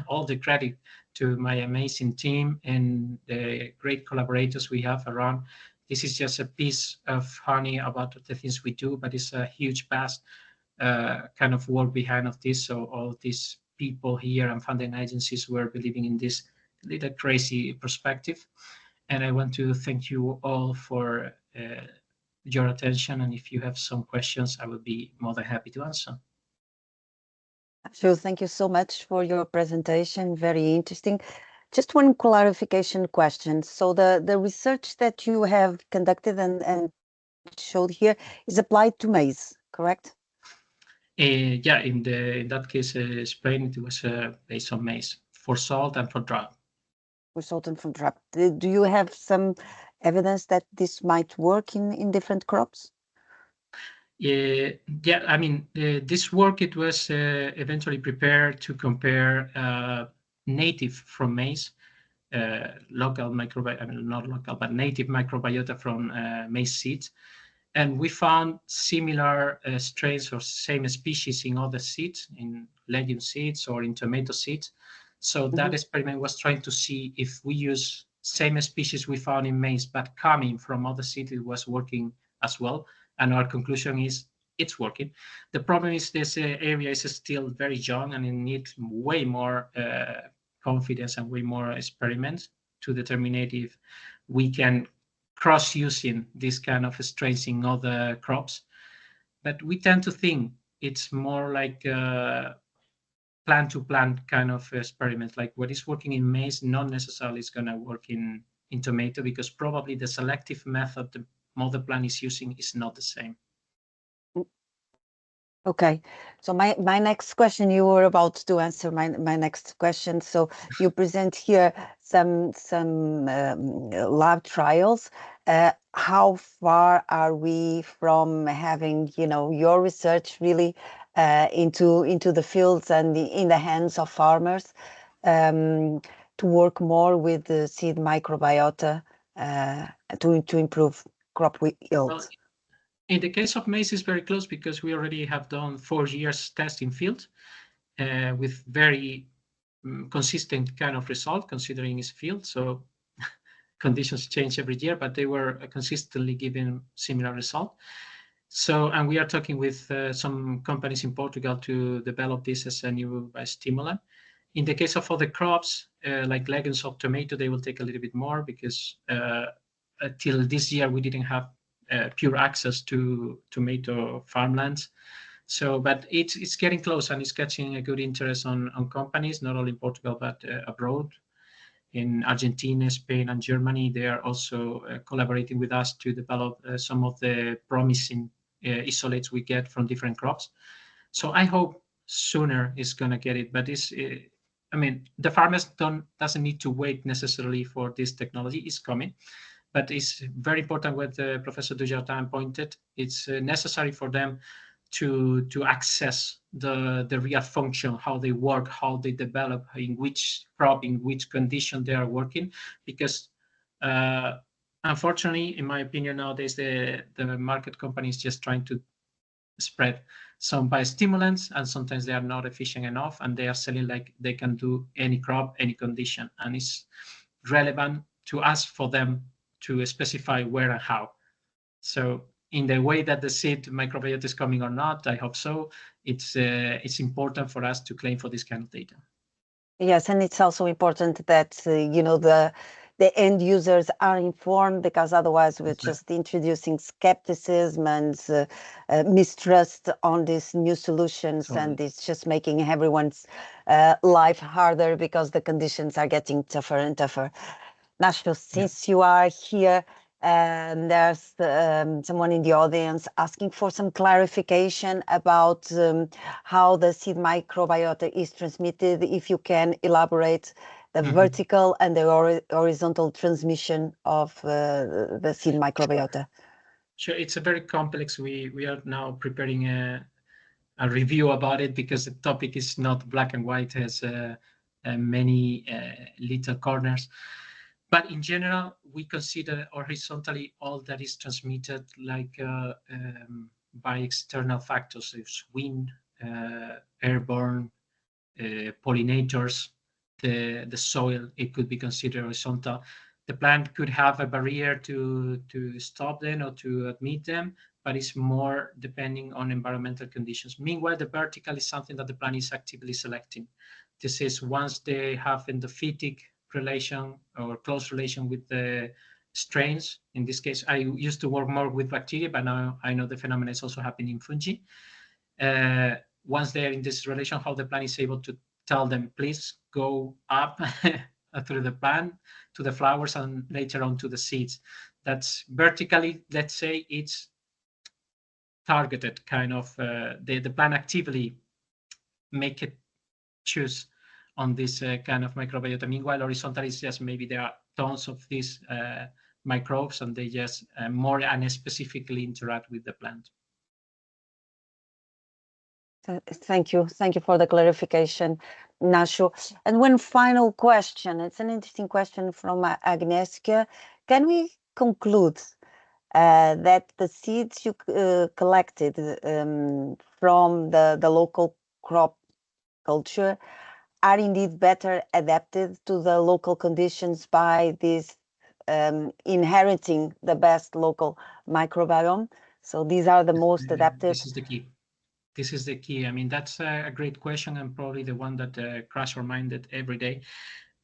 all the credit to my amazing team and the great collaborators we have around. This is just a piece of honey about the things we do, but it's a huge vast kind of work behind of this. So all these people here and funding agencies were believing in this little crazy perspective. And I want to thank you all for your attention. And if you have some questions, I will be more than happy to answer. Sure, thank you so much for your presentation. Very interesting. Just one clarification question. So the research that you have conducted and showed here is applied to maize, correct? Yeah, in that case, Spain, it was based on maize for salt and for drought. For salt and for drought. Do you have some evidence that this might work in different crops? Yeah, I mean, this work, it was eventually prepared to compare native from maize, local microbiota, I mean, not local, but native microbiota from maize seeds. And we found similar strains or same species in other seeds, in legume seeds or in tomato seeds. So that experiment was trying to see if we use same species we found in maize, but coming from other seeds, it was working as well. And our conclusion is it's working. The problem is this area is still very young and it needs way more confidence and way more experiments to determine if we can cross-using this kind of strains in other crops. But we tend to think it's more like plant-to-plant kind of experiment. Like what is working in maize, not necessarily is going to work in tomato, because probably the selective method the mother plant is using is not the same. Okay, so my next question, you were about to answer my next question. So you present here some lab trials. How far are we from having, you know, your research really into the fields and in the hands of farmers to work more with the seed microbiota to improve crop yield? Well, in the case of maize, it's very close because we already have done 4 years test in field with very consistent kind of result considering its field. So conditions change every year, but they were consistently giving similar result. So, and we are talking with some companies in Portugal to develop this as a new biostimulant. In the case of other crops, like legumes or tomato, they will take a little bit more because until this year we didn't have pure access to tomato farmlands. So, but it's getting close and it's catching a good interest on companies, not only in Portugal, but abroad. In Argentina, Spain, and Germany, they are also collaborating with us to develop some of the promising isolates we get from different crops. So I hope sooner is going to get it, but it's, I mean, the farmers doesn't need to wait necessarily for this technology. It's coming. But it's very important what Professor Jardin pointed. It's necessary for them to access the real function, how they work, how they develop, in which crop, in which condition they are working. Because unfortunately, in my opinion, nowadays the market company is just trying to spread some biostimulants, and sometimes they are not efficient enough, and they are selling like they can do any crop, any condition, and it's relevant to ask for them to specify where and how. So in the way that the seed microbiota is coming or not, I hope so. It's important for us to claim for this kind of data. Yes, and it's also important that you know, the end users are informed, because otherwise we're just introducing skepticism and mistrust on these new solutions, and it's just making everyone's life harder because the conditions are getting tougher and tougher. Nacho, since you are here, there's someone in the audience asking for some clarification about how the seed microbiota is transmitted. If you can elaborate the vertical and the horizontal transmission of the seed microbiota. Sure, it's a very complex. We are now preparing a review about it because the topic is not black and white, has many little corners. But in general, we consider horizontally all that is transmitted like by external factors, so wind, airborne, pollinators, the soil. It could be considered horizontal. The plant could have a barrier to stop them or to admit them, but it's more depending on environmental conditions. Meanwhile, the vertical is something that the plant is actively selecting. This is once they have endophytic relation or close relation with the strains. In this case, I used to work more with bacteria, but now I know the phenomenon is also happening in fungi. Once they're in this relation, how the plant is able to tell them, please go up through the plant to the flowers and later on to the seeds. That's vertically, let's say, it's targeted kind of, the plant actively make it choose on this kind of microbiota. Meanwhile, horizontal is just maybe there are tons of these microbes and they just more unspecifically interact with the plant. Thank you for the clarification, Nacho. And one final question. It's an interesting question from Agnieszka. Can we conclude that the seeds you collected from the local crop culture are indeed better adapted to the local conditions by this inheriting the best local microbiome? So these are the most adapted. This is the key. This is the key. I mean, that's a great question, and probably the one that crosses our mind every day,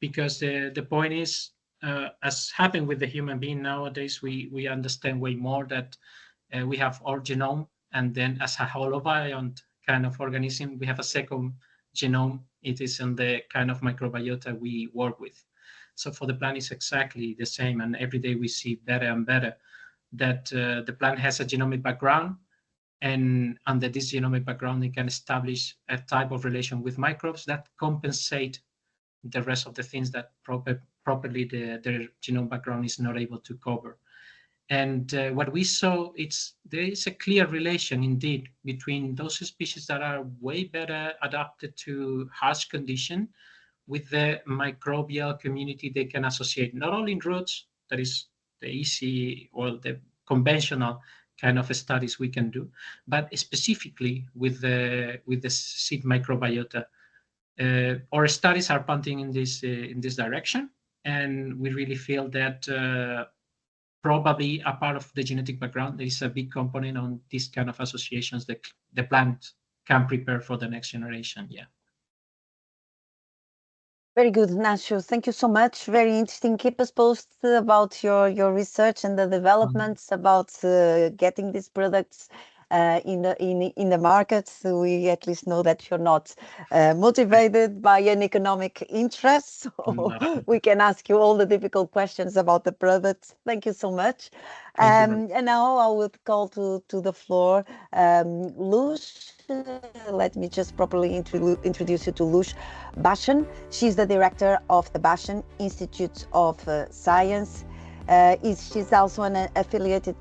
because the point is, as happened with the human being nowadays, we understand way more that we have our genome, and then as a holobiont kind of organism, we have a second genome. It is in the kind of microbiota we work with. So for the plant, it's exactly the same, and every day we see better and better that the plant has a genomic background, and under this genomic background, it can establish a type of relation with microbes that compensate the rest of the things that properly their genome background is not able to cover. And what we saw, there is a clear relation indeed between those species that are way better adapted to harsh condition with the microbial community they can associate, not only in roots, that is the easy or the conventional kind of studies we can do, but specifically with the seed microbiota. Our studies are pointing in this direction, and we really feel that probably a part of the genetic background, there is a big component on these kind of associations that the plant can prepare for the next generation. Yeah. Very good, Nacho. Thank you so much. Very interesting. Keep us posted about your research and the developments about getting these products in the market. So we at least know that you're not motivated by an economic interest. So we can ask you all the difficult questions about the products. Thank you so much. And now I would call to the floor Luz. Let me just properly introduce you to Luz Bashan. She's the director of the Bashan Institute of Science. She's also an affiliated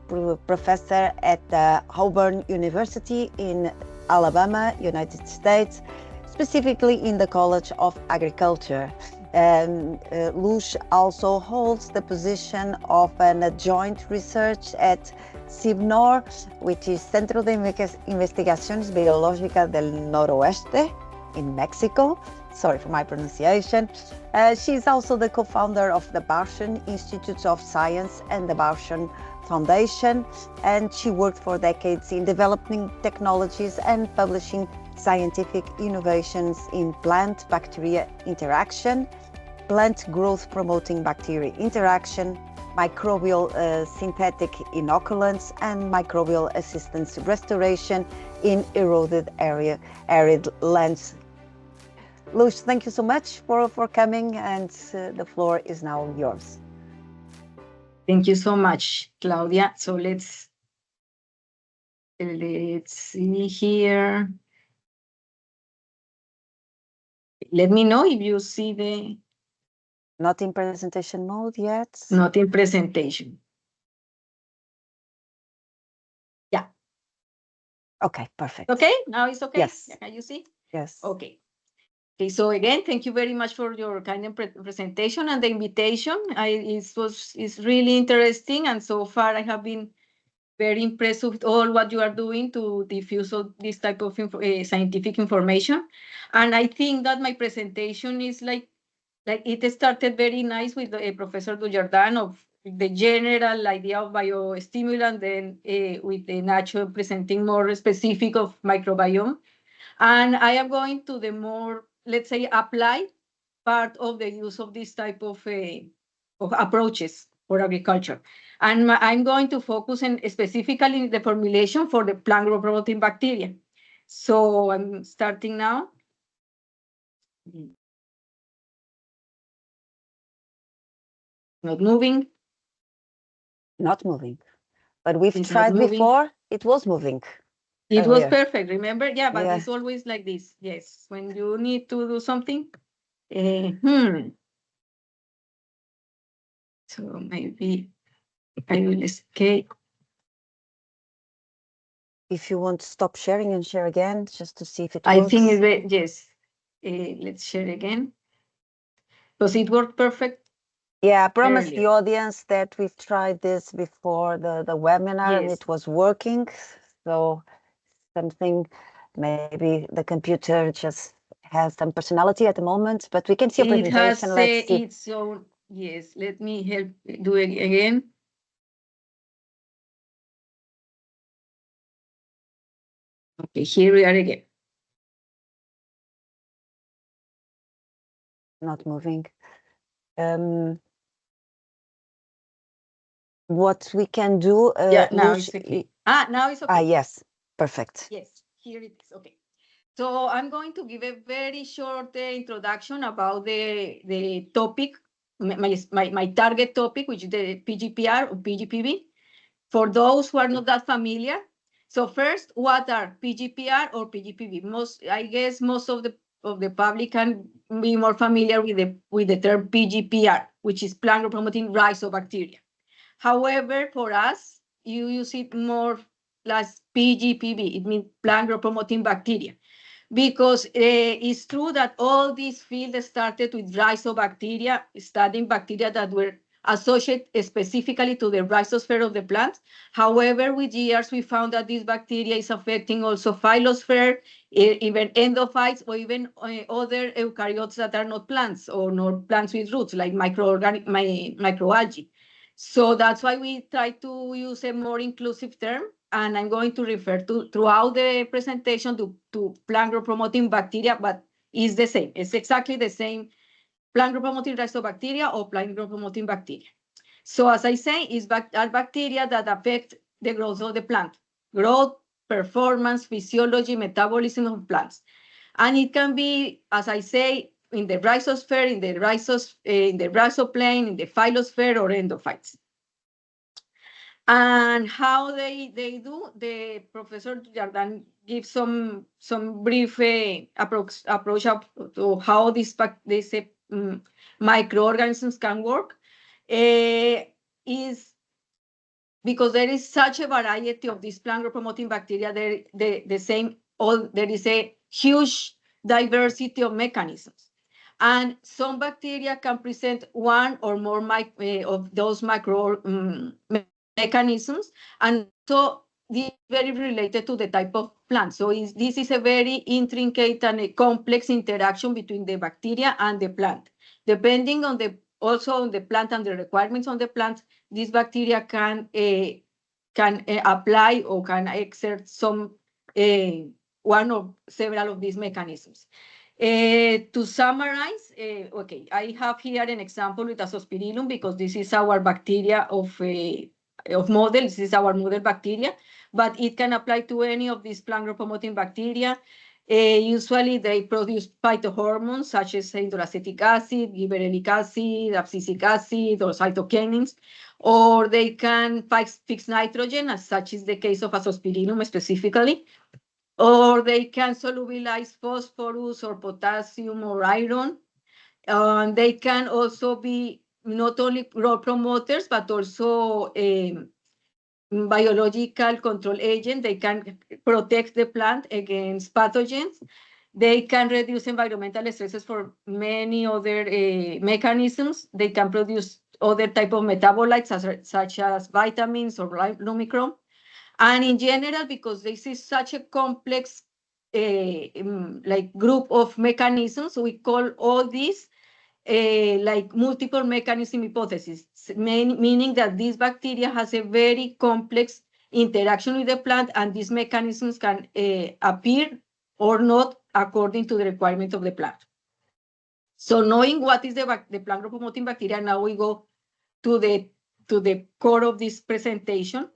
professor at Auburn University in Alabama, United States, specifically in the College of Agriculture. Luz also holds the position of an adjunct research at CIBNOR, which is Centro de Investigaciones Biológicas del Noroeste in Mexico. Sorry for my pronunciation. She's also the co-founder of the Bashan Institute of Science and the Bashan Foundation, and she worked for decades in developing technologies and publishing scientific innovations in plant-bacteria interaction, plant growth promoting bacteria interaction, microbial synthetic inoculants, and microbial assistance restoration in eroded arid lands. Luz, thank you so much for coming, and the floor is now yours. Thank you so much, Claudia. So let's see here. Let me know if you see the... Not in presentation mode yet. Not in presentation. Yeah. Okay, perfect. Okay, now it's okay? Yes. Can you see? Yes. Okay. Okay, so again, thank you very much for your kind of presentation and the invitation. It's really interesting, and so far I have been very impressed with all what you are doing to diffuse this type of scientific information. And I think that my presentation is like it started very nice with Professor Jardin of the general idea of biostimulant, then with the Nacho presenting more specific of microbiome. And I am going to the more, let's say, applied part of the use of this type of approaches for agriculture. And I'm going to focus on specifically the formulation for the plant growth promoting bacteria. So I'm starting now. Not moving. Not moving. But we've tried before, it was moving. It was perfect, remember? Yeah, but it's always like this. Yes, when you need to do something. So maybe I will escape. If you want to stop sharing and share again, just to see if it works. I think yes. Let's share again. Does it work perfect? Yeah, I promised the audience that we've tried this before the webinar, and it was working. So something, maybe the computer just has some personality at the moment, but we can see a presentation. Let's see. Its own, yes, let me help do it again. Okay, here we are again. Not moving. What we can do? Yeah, now Luz, it's okay. Now it's okay. Yes, perfect. Yes, here it is. Okay. So I'm going to give a very short introduction about the topic, my target topic, which is the PGPR or PGPB. For those who are not that familiar, so first, what are PGPR or PGPB? I guess most of the public can be more familiar with the term PGPR, which is plant growth promoting rhizobacteria. However, for us, you use it more as PGPB. It means plant growth promoting bacteria, because it's true that all this field started with rhizobacteria, studying bacteria that were associated specifically to the rhizosphere of the plant. However, with years, we found that this bacteria is affecting also phyllosphere, even endophytes, or even other eukaryotes that are not plants or not plants with roots, like microalgae. So that's why we try to use a more inclusive term, and I'm going to refer to throughout the presentation to plant growth promoting bacteria, but it's the same. It's exactly the same plant growth promoting rhizobacteria or plant growth promoting bacteria. So as I say, are bacteria that affect the growth of the plant, growth, performance, physiology, metabolism of plants. And it can be, as I say, in the rhizosphere, in the rhizoplane, in the phyllosphere, or endophytes. And how they do, the Professor Jardin gives some brief approach to how these microorganisms can work. Is because there is such a variety of these plant growth promoting bacteria, there is a huge diversity of mechanisms. And some bacteria can present one or more of those mechanisms, and so this is very related to the type of plant. So this is a very intricate and a complex interaction between the bacteria and the plant. Depending on the plant and the requirements on the plant, these bacteria can apply or can exert some one or several of these mechanisms. To summarize, okay, I have here an example with Azospirillum, because this is our bacteria of model. This is our model bacteria, but it can apply to any of these plant growth promoting bacteria. Usually they produce phytohormones such as hydroacetic acid, gibberellic acid, abscisic acid, or cytokinins, or they can fix nitrogen, as such is the case of Azospirillum specifically, or they can solubilize phosphorus or potassium or iron. They can also be not only growth promoters, but also biological control agent. They can protect the plant against pathogens. They can reduce environmental stresses for many other mechanisms. They can produce other type of metabolites, such as vitamins or lumicrome. And in general, because this is such a complex group of mechanisms, we call all these like multiple mechanism hypothesis, meaning that this bacteria has a very complex interaction with the plant, and these mechanisms can appear or not according to the requirement of the plant. So knowing what is the plant growth promoting bacteria, now we go to the core of this presentation,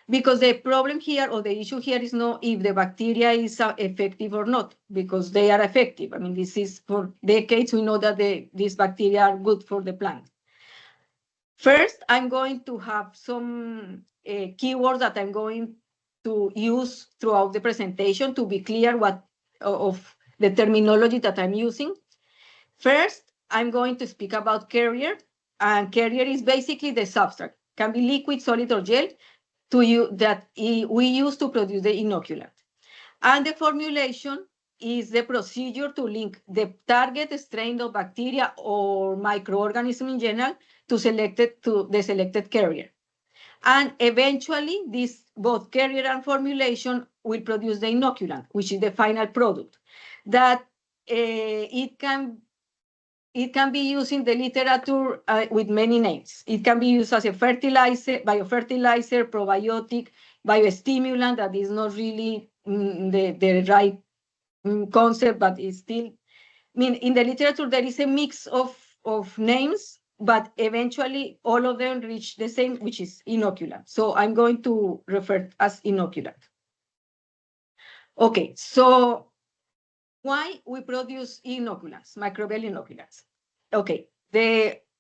because the problem here, or the issue here, is not if the bacteria is effective or not, because they are effective. I mean, this is for decades, we know that these bacteria are good for the plant. First, I'm going to have some keywords that I'm going to use throughout the presentation to be clear of the terminology that I'm using. First, I'm going to speak about carrier, and carrier is basically the substrate. Can be liquid, solid, or gel, that we use to produce the inoculant. And the formulation is the procedure to link the target strain of bacteria or microorganism in general to the selected carrier. And eventually, both carrier and formulation will produce the inoculant, which is the final product. That it can be used in the literature with many names. It can be used as a fertilizer, biofertilizer, probiotic, biostimulant. That is not really the right concept, but it's still, I mean, in the literature, there is a mix of names, but eventually all of them reach the same, which is inoculant. So I'm going to refer as inoculant. Okay, so why we produce inoculants, microbial inoculants? Okay,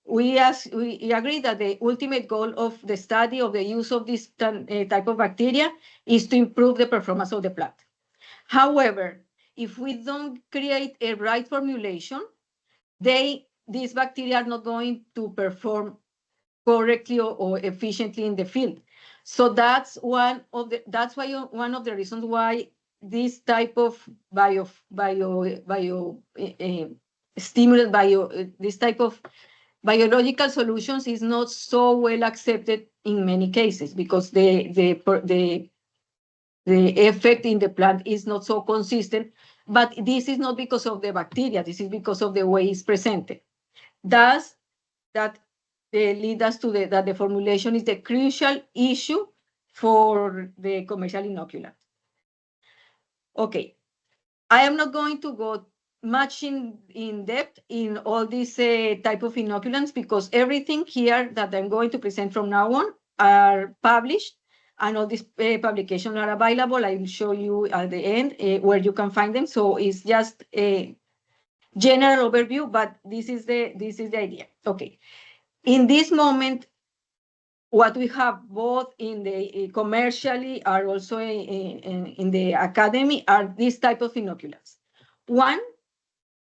we agree that the ultimate goal of the study of the use of this type of bacteria is to improve the performance of the plant. However, if we don't create a right formulation, these bacteria are not going to perform correctly or efficiently in the field. So that's one of the reasons why this type of this type of biological solutions is not so well accepted in many cases, because the effect in the plant is not so consistent. But this is not because of the bacteria, this is because of the way it's presented. Thus, that lead us to that the formulation is the crucial issue for the commercial inoculant. Okay, I am not going to go much in depth in all these type of inoculants, because everything here that I'm going to present from now on are published, and all these publications are available. I will show you at the end where you can find them. So it's just a general overview, but this is the idea. Okay. In this moment, what we have both in the commercially are also in the academy are these type of inoculants. One,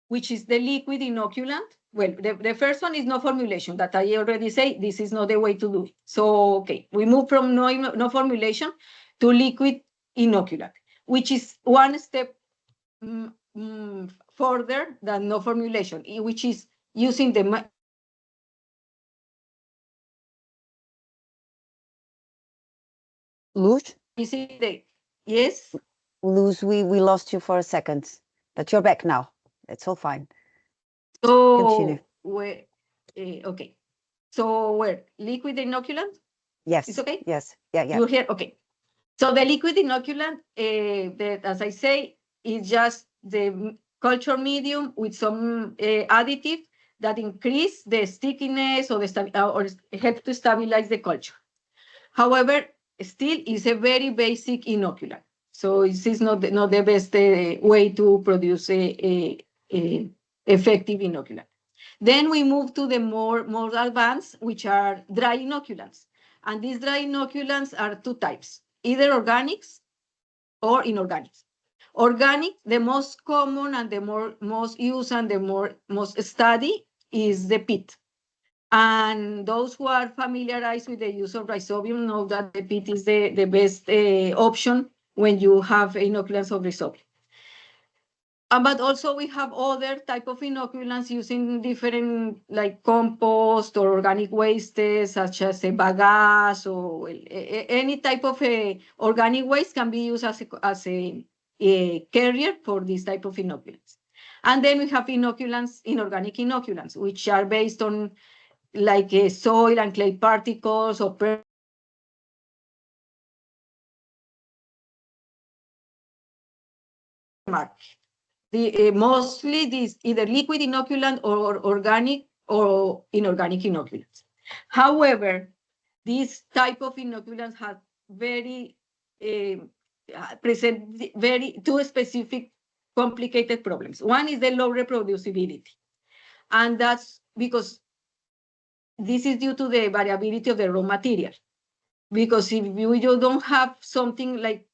which is the liquid inoculant. Well, the first one is no formulation, that I already say this is not the way to do it. So, okay, we move from no formulation to liquid inoculant, which is one step further than no formulation, which is using the Luz? Yes? Luz, we lost you for a second, but you're back now. It's all fine. So, continue. Okay. So, where? Liquid inoculant? Yes. It's okay? Yes. Yeah. You hear? Okay. So the liquid inoculant, as I say, is just the culture medium with some additive that increase the stickiness or help to stabilize the culture. However, still is a very basic inoculant. So this is not the best way to produce a effective inoculant. Then we move to the more advanced, which are dry inoculants. And these dry inoculants are two types, either organics or inorganics. Organic, the most common and the most used and the most studied is the peat. And those who are familiarized with the use of rhizobium know that the peat is the best option when you have inoculants of rhizobium. But also we have other type of inoculants using different, like compost or organic wastes, such as a bagasse or any type of organic waste can be used as a carrier for this type of inoculants. And then we have inoculants, inorganic inoculants, which are based on like soil and clay particles or mostly these either liquid inoculant or organic or inorganic inoculants. However, this type of inoculants have present two specific complicated problems. One is the low reproducibility, and that's because this is due to the variability of the raw material. Because if you don't have something like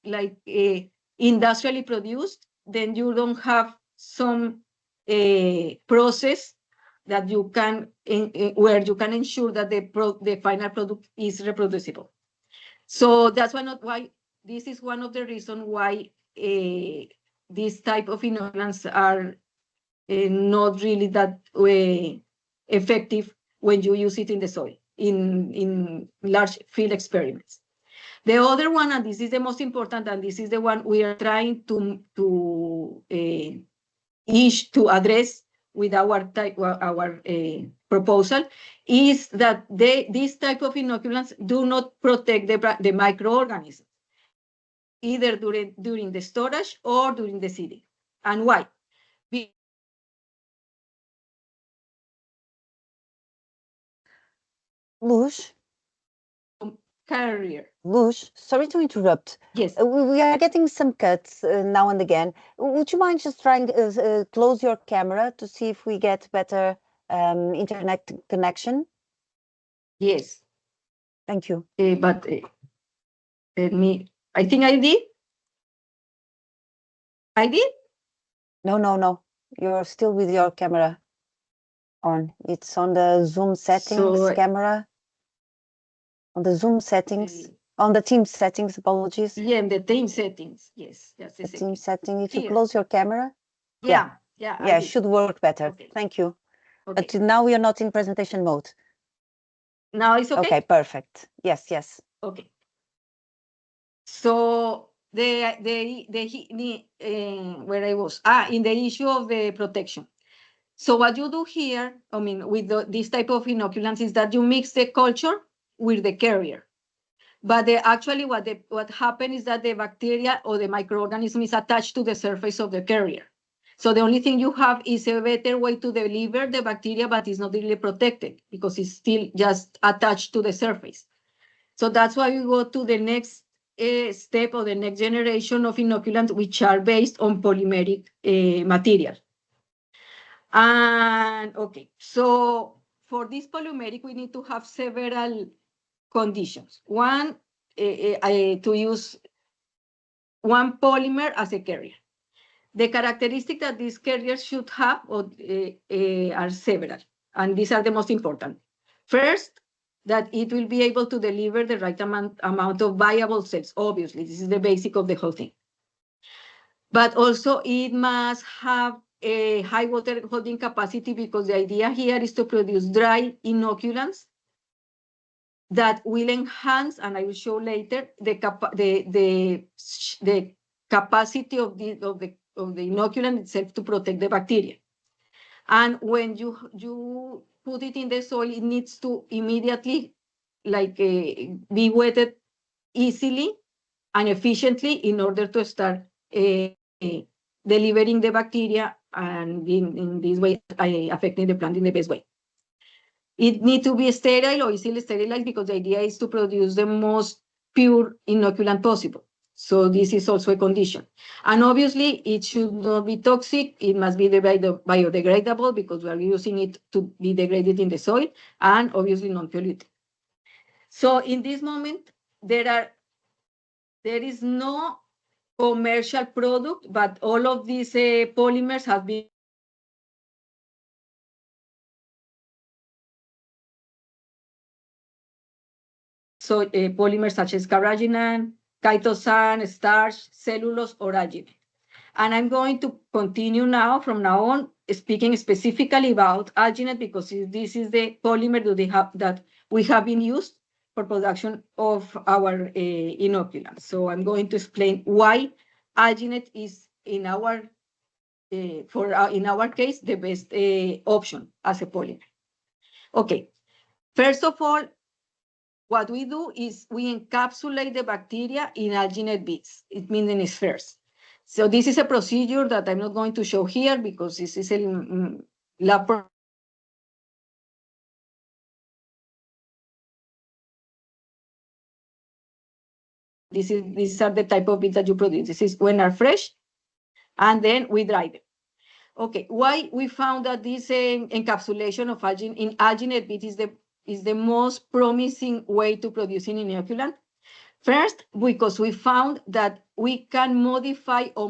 industrially produced, then you don't have some process that you can where you can ensure that the final product is reproducible. So that's why this is one of the reasons why this type of inoculants are not really that effective when you use it in the soil in large field experiments. The other one, and this is the most important, and this is the one we are trying to address with our proposal, is that this type of inoculants do not protect the microorganisms. either during the storage or during the seeding. And why? Luz? Carrier. Luz, sorry to interrupt. Yes. We are getting some cuts now and again. Would you mind just trying to close your camera to see if we get better internet connection? Yes. Thank you. But let me, I think I did. I did? No. You're still with your camera on. It's on the Zoom settings camera. On the Zoom settings. On the team settings, apologies. Yeah, in the team settings. Yes. Just the team setting. If Here. you close your camera. Yeah, it should work better. Okay. Thank you. Okay. But now we are not in presentation mode. Now it's okay? Okay, perfect. Yes. Okay. So where I was? In the issue of the protection. So what you do here, I mean, with this type of inoculants is that you mix the culture with the carrier. But actually what happened is that the bacteria or the microorganism is attached to the surface of the carrier. So the only thing you have is a better way to deliver the bacteria, but it's not really protected because it's still just attached to the surface. So that's why we go to the next step or the next generation of inoculants, which are based on polymeric material. And okay, so for this polymeric, we need to have several conditions. One, to use one polymer as a carrier. The characteristics that these carriers should have are several, and these are the most important. First, that it will be able to deliver the right amount of viable cells. Obviously, this is the basic of the whole thing. But also, it must have a high water holding capacity because the idea here is to produce dry inoculants that will enhance, and I will show later, the capacity of the inoculant itself to protect the bacteria. And when you put it in the soil, it needs to immediately be wetted easily and efficiently in order to start delivering the bacteria and in this way affecting the plant in the best way. It needs to be sterile or easily sterilized because the idea is to produce the most pure inoculant possible. So this is also a condition. And obviously, it should not be toxic. It must be biodegradable because we are using it to be degraded in the soil, and obviously non-polluted. So in this moment, there is no commercial product, but all of these polymers have been polymers such as carrageenan, chitosan, starch, cellulose, or arginine. And I'm going to continue now, from now on, speaking specifically about arginine because this is the polymer that we have been used for production of our inoculants. So I'm going to explain why arginine is in our case the best option as a polymer. Okay, first of all, what we do is we encapsulate the bacteria in alginate beads. It means in spheres. So this is a procedure that I'm not going to show here because this is a lab. These are the type of beads that you produce. This is when are fresh, and then we dry them. Okay, why we found that this encapsulation of alginate beads is the most promising way to produce an inoculant? First, because we found that we can modify or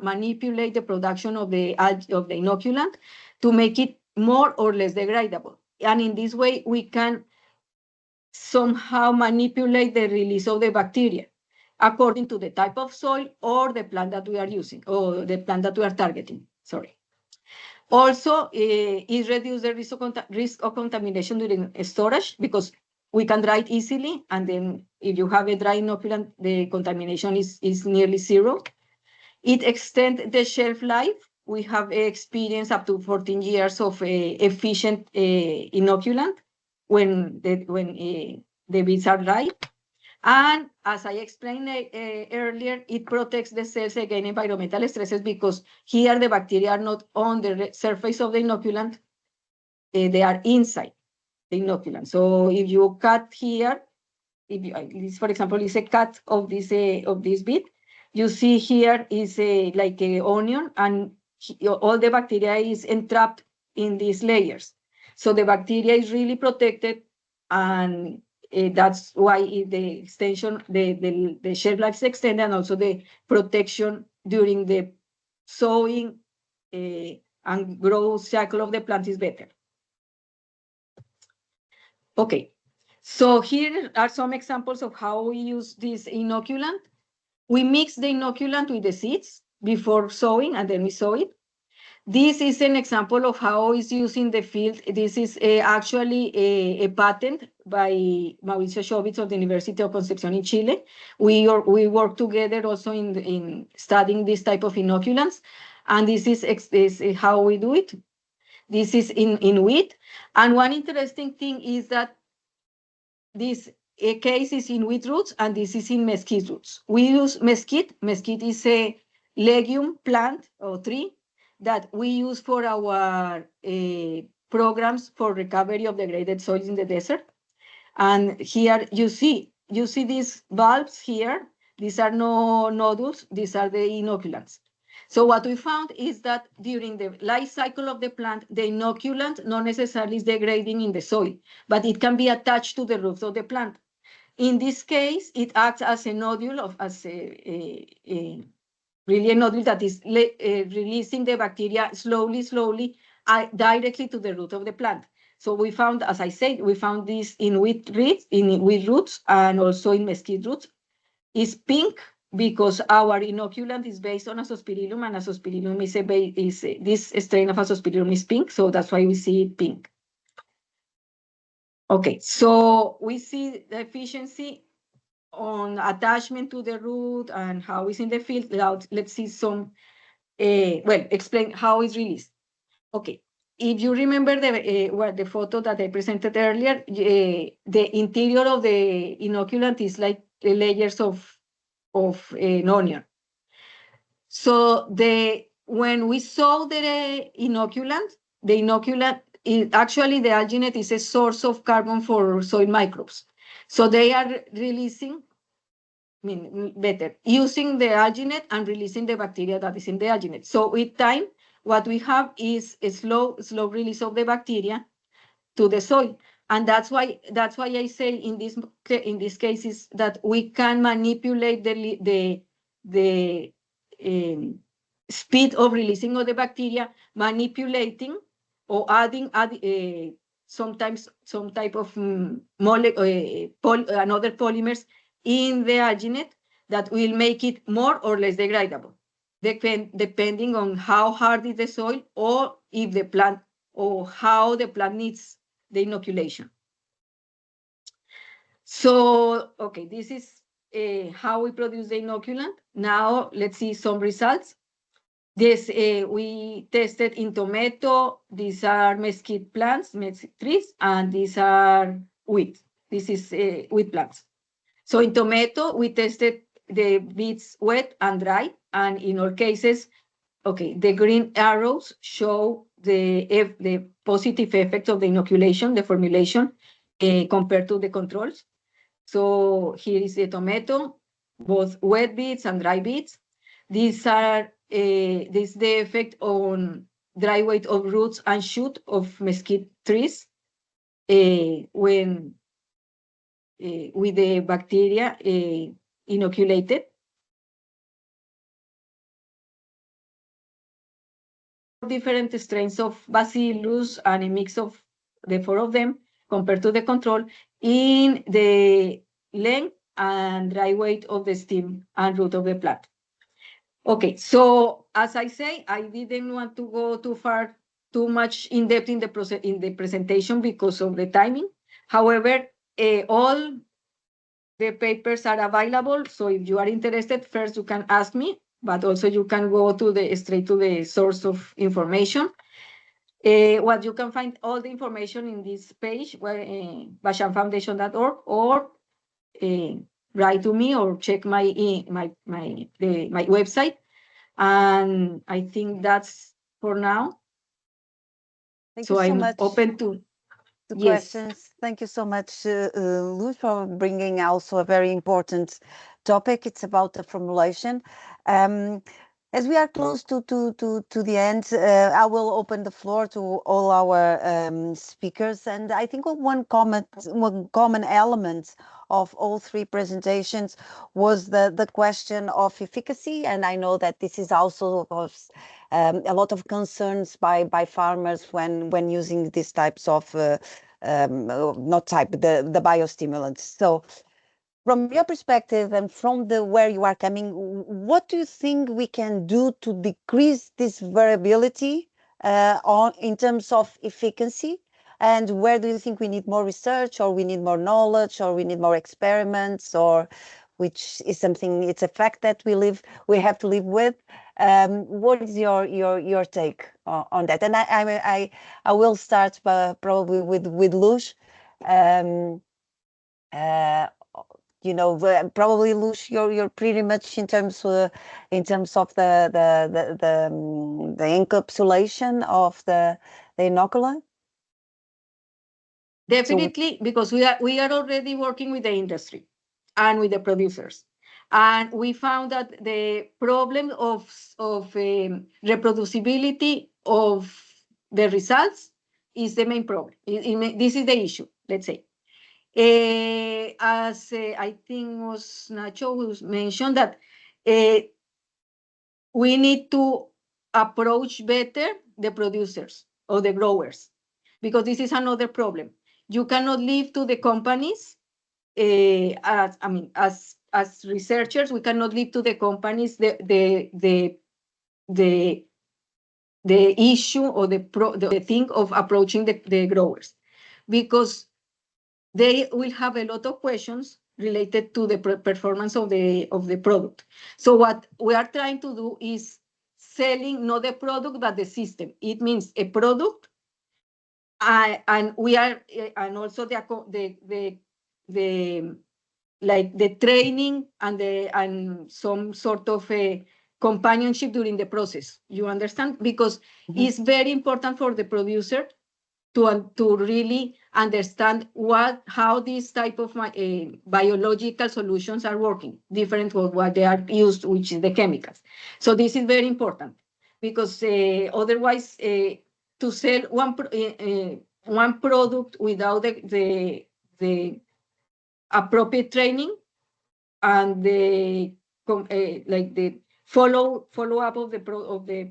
manipulate the production of the inoculant to make it more or less degradable. And in this way, we can somehow manipulate the release of the bacteria according to the type of soil or the plant that we are using, or the plant that we are targeting, sorry. Also, it reduces the risk of contamination during storage because we can dry it easily, and then if you have a dry inoculant, the contamination is nearly zero. It extends the shelf life. We have experience up to 14 years of efficient inoculant when the beads are dry. And as I explained earlier, it protects the cells against environmental stresses because here the bacteria are not on the surface of the inoculant, they are inside the inoculant. So if you cut here, if you, this, for example, is a cut of this bit, you see here is like an onion, and all the bacteria is entrapped in these layers. So the bacteria is really protected, and that's why the extension, the shelf life is extended, and also the protection during the sowing and growth cycle of the plant is better. Okay, so here are some examples of how we use this inoculant. We mix the inoculant with the seeds before sowing, and then we sow it. This is an example of how it's used in the field. This is actually a patent by Mauricio Schobitz of the University of Concepcion in Chile. We work together also in studying this type of inoculants, and this is how we do it. This is in wheat. And one interesting thing is that this case is in wheat roots, and this is in mesquite roots. We use mesquite. Mesquite is a legume plant or tree that we use for our programs for recovery of degraded soils in the desert. And here you see these bulbs here. These are no nodules. These are the inoculants. So what we found is that during the life cycle of the plant, the inoculant not necessarily is degrading in the soil, but it can be attached to the roots of the plant. In this case, it acts as a nodule, really a nodule that is releasing the bacteria slowly, directly to the root of the plant. So we found, as I said, we found this in wheat roots, and also in mesquite roots. It's pink because our inoculant is based on Azospirillum, and Azospirillum this strain of Azospirillum is pink, so that's why we see it pink. Okay, so we see the efficiency on attachment to the root and how it's in the field. Let's see some, explain how it's released. Okay, if you remember the photo that I presented earlier, the interior of the inoculant is like the layers of an onion. So when we sow the inoculant is actually, the alginate is a source of carbon for soil microbes. So they are releasing, using the alginate and releasing the bacteria that is in the alginate. So with time, what we have is a slow release of the bacteria to the soil. And that's why I say in these cases that we can manipulate the speed of releasing of the bacteria, manipulating or adding sometimes some type of another polymers in the alginate that will make it more or less degradable, depending on how hard is the soil, or if the plant, or how the plant needs the inoculation. So, okay, this is how we produce the inoculant. Now, let's see some results. This we tested in tomato. These are mesquite plants, mesquite trees, and these are wheat. This is wheat plants. So in tomato, we tested the beets wet and dry, and in all cases, okay, the green arrows show the positive effect of the inoculation, the formulation, compared to the controls. So here is the tomato, both wet beets and dry beets. These are this is the effect on dry weight of roots and shoot of mesquite trees when with the bacteria inoculated. Different strains of bacillus and a mix of the 4 of them compared to the control in the length and dry weight of the stem and root of the plant. Okay, so as I say, I didn't want to go too much in depth in the presentation because of the timing. However, all the papers are available, so if you are interested, first you can ask me, but also you can go straight to the source of information. What you can find all the information in this page, bashanfoundation.org, or write to me or check my website. And I think that's for now. Thank you so I'm much. Open to The yes. questions. Thank you so much, Luz, for bringing also a very important topic. It's about the formulation. As we are close to the end, I will open the floor to all our speakers. And I think one common element of all three presentations was the question of efficacy. And I know that this is also, of course, a lot of concerns by farmers when using these types of not type, the biostimulants. So from your perspective and from where you are coming, what do you think we can do to decrease this variability in terms of efficacy? And where do you think we need more research, or we need more knowledge, or we need more experiments, or which is something, it's a fact that we have to live with? What is your take on that? And I will start probably with Luz. You know, probably Luz, you're pretty much in terms of the encapsulation of the inoculant. Definitely, because we are already working with the industry and with the producers, and we found that the problem of reproducibility of the results is the main problem. This is the issue, let's say. As I think was Nacho who mentioned that we need to approach better the producers or the growers, because this is another problem. You cannot leave to the companies, as researchers, we cannot leave to the companies the issue or the thing of approaching the growers, because they will have a lot of questions related to the performance of the product. So what we are trying to do is selling not the product but the system. It means a product, and we are and also the like the training and some sort of a companionship during the process. You understand? Because it's very important for the producer to really understand how these type of biological solutions are working, different from what they are used, which is the chemicals. So this is very important, because otherwise to sell one product without the appropriate training and the like the follow up of the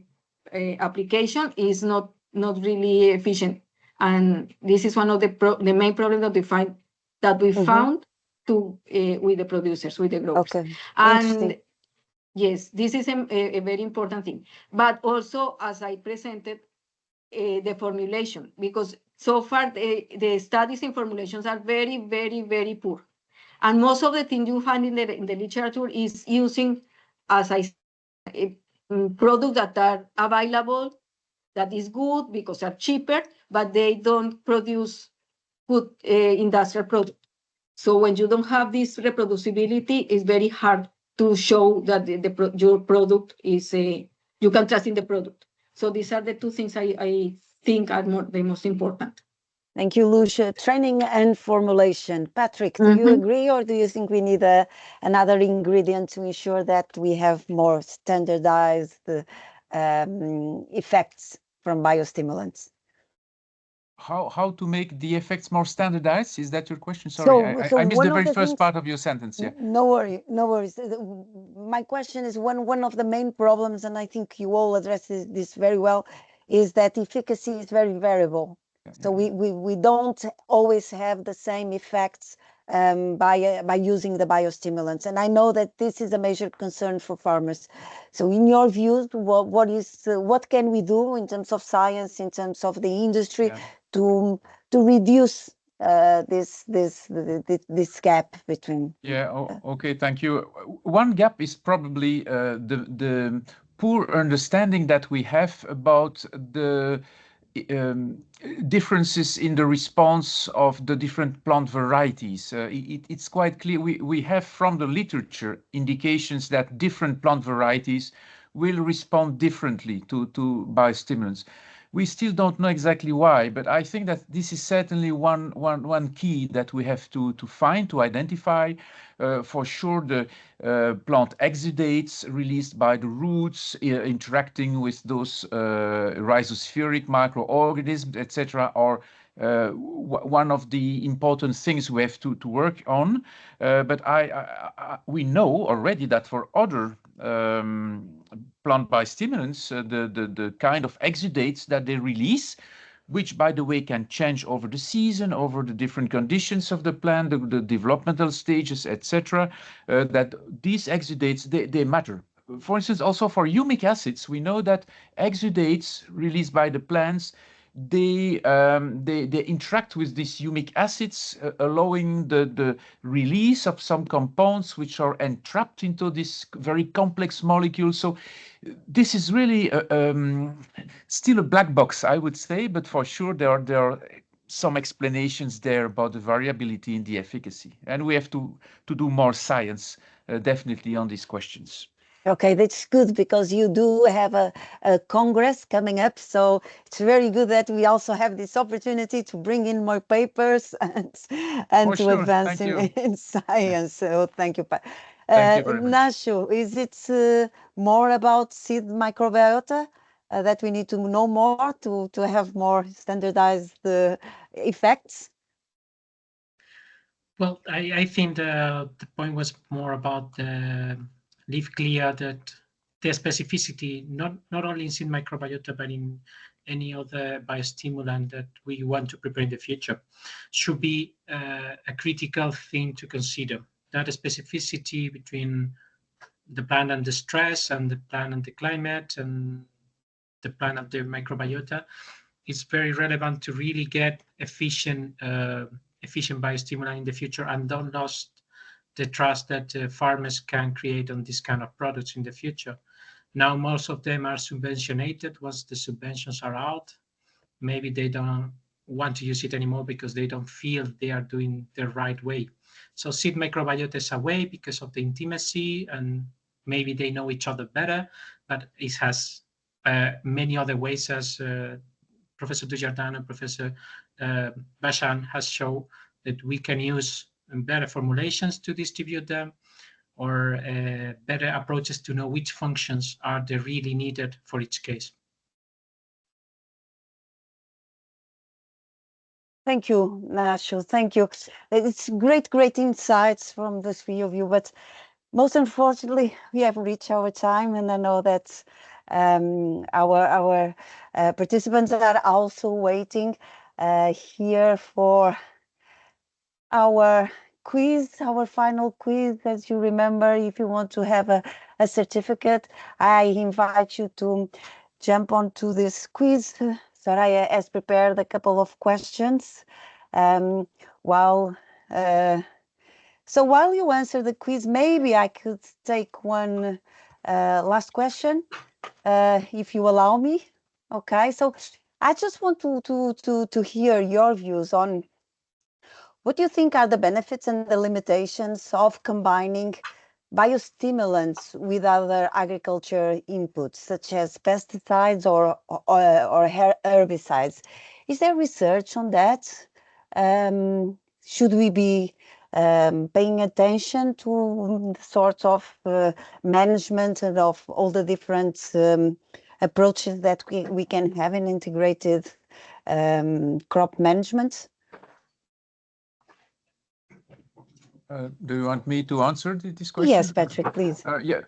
application is not really efficient. And this is one of the main problems that we found with the producers, with the growers. Okay. And yes, this is a very important thing. But also, as I presented, the formulation, because so far the studies in formulations are very, very, very poor. And most of the things you find in the literature is using, as I said, products that are available, that is good because they're cheaper, but they don't produce good industrial product. So when you don't have this reproducibility, it's very hard to show that your product is you can trust in the product. So these are the two things I think are the most important. Thank you, Lucia. Training and formulation. Patrick, do you agree, or do you think we need another ingredient to ensure that we have more standardized effects from biostimulants? How to make the effects more standardized? Is that your question? Sorry, I missed the very first part of your sentence. Yeah. No worries. My question is one of the main problems, and I think you all address this very well, is that efficacy is very variable. So we don't always have the same effects by using the biostimulants. And I know that this is a major concern for farmers. So in your views, what can we do in terms of science, in terms of the industry, to reduce this gap between? Okay, thank you. One gap is probably the poor understanding that we have about the differences in the response of the different plant varieties. It's quite clear. We have from the literature indications that different plant varieties will respond differently to biostimulants. We still don't know exactly why, but I think that this is certainly one key that we have to find, to identify. For sure, the plant exudates released by the roots interacting with those rhizospheric microorganisms, etc., are one of the important things we have to work on. But we know already that for other plant biostimulants, the kind of exudates that they release, which, by the way, can change over the season, over the different conditions of the plant, the developmental stages, etc., that these exudates, they matter. For instance, also for humic acids, we know that exudates released by the plants, they interact with these humic acids, allowing the release of some compounds which are entrapped into this very complex molecule. So this is really still a black box, I would say, but for sure there are some explanations there about the variability in the efficacy. And we have to do more science, definitely, on these questions. Okay, that's good because you do have a congress coming up. So it's very good that we also have this opportunity to bring in more papers and to sure. advance in science. So thank you. Thank you very much. Nacho, is it more about seed microbiota that we need to know more to have more standardized effects? Well, I think the point was more about leave clear that the specificity, not only in seed microbiota, but in any other biostimulant that we want to prepare in the future, should be a critical thing to consider. That specificity between the plant and the stress, and the plant and the climate, and the plant of the microbiota is very relevant to really get efficient biostimulant in the future, and don't lose the trust that farmers can create on this kind of products in the future. Now, most of them are subventionated. Once the subventions are out, maybe they don't want to use it anymore because they don't feel they are doing the right way. So seed microbiota is a way because of the intimacy, and maybe they know each other better, but it has many other ways, as Professor Jardin and Professor Bashan has shown, that we can use better formulations to distribute them, or better approaches to know which functions are they really needed for each case. Thank you, Nacho. Thank you. It's great insights from the three of you, but most unfortunately, we have reached our time, and I know that our participants are also waiting here for our quiz, our final quiz. As you remember, if you want to have a certificate, I invite you to jump onto this quiz. Soraya has prepared a couple of questions. While you answer the quiz, maybe I could take one last question, if you allow me. Okay, so I just want to hear your views on what do you think are the benefits and the limitations of combining biostimulants with other agriculture inputs, such as pesticides or herbicides? Is there research on that? Should we be paying attention to the sorts of management and of all the different approaches that we can have in integrated crop management? Do you want me to answer this question? Yes, Patrick, please. Yeah,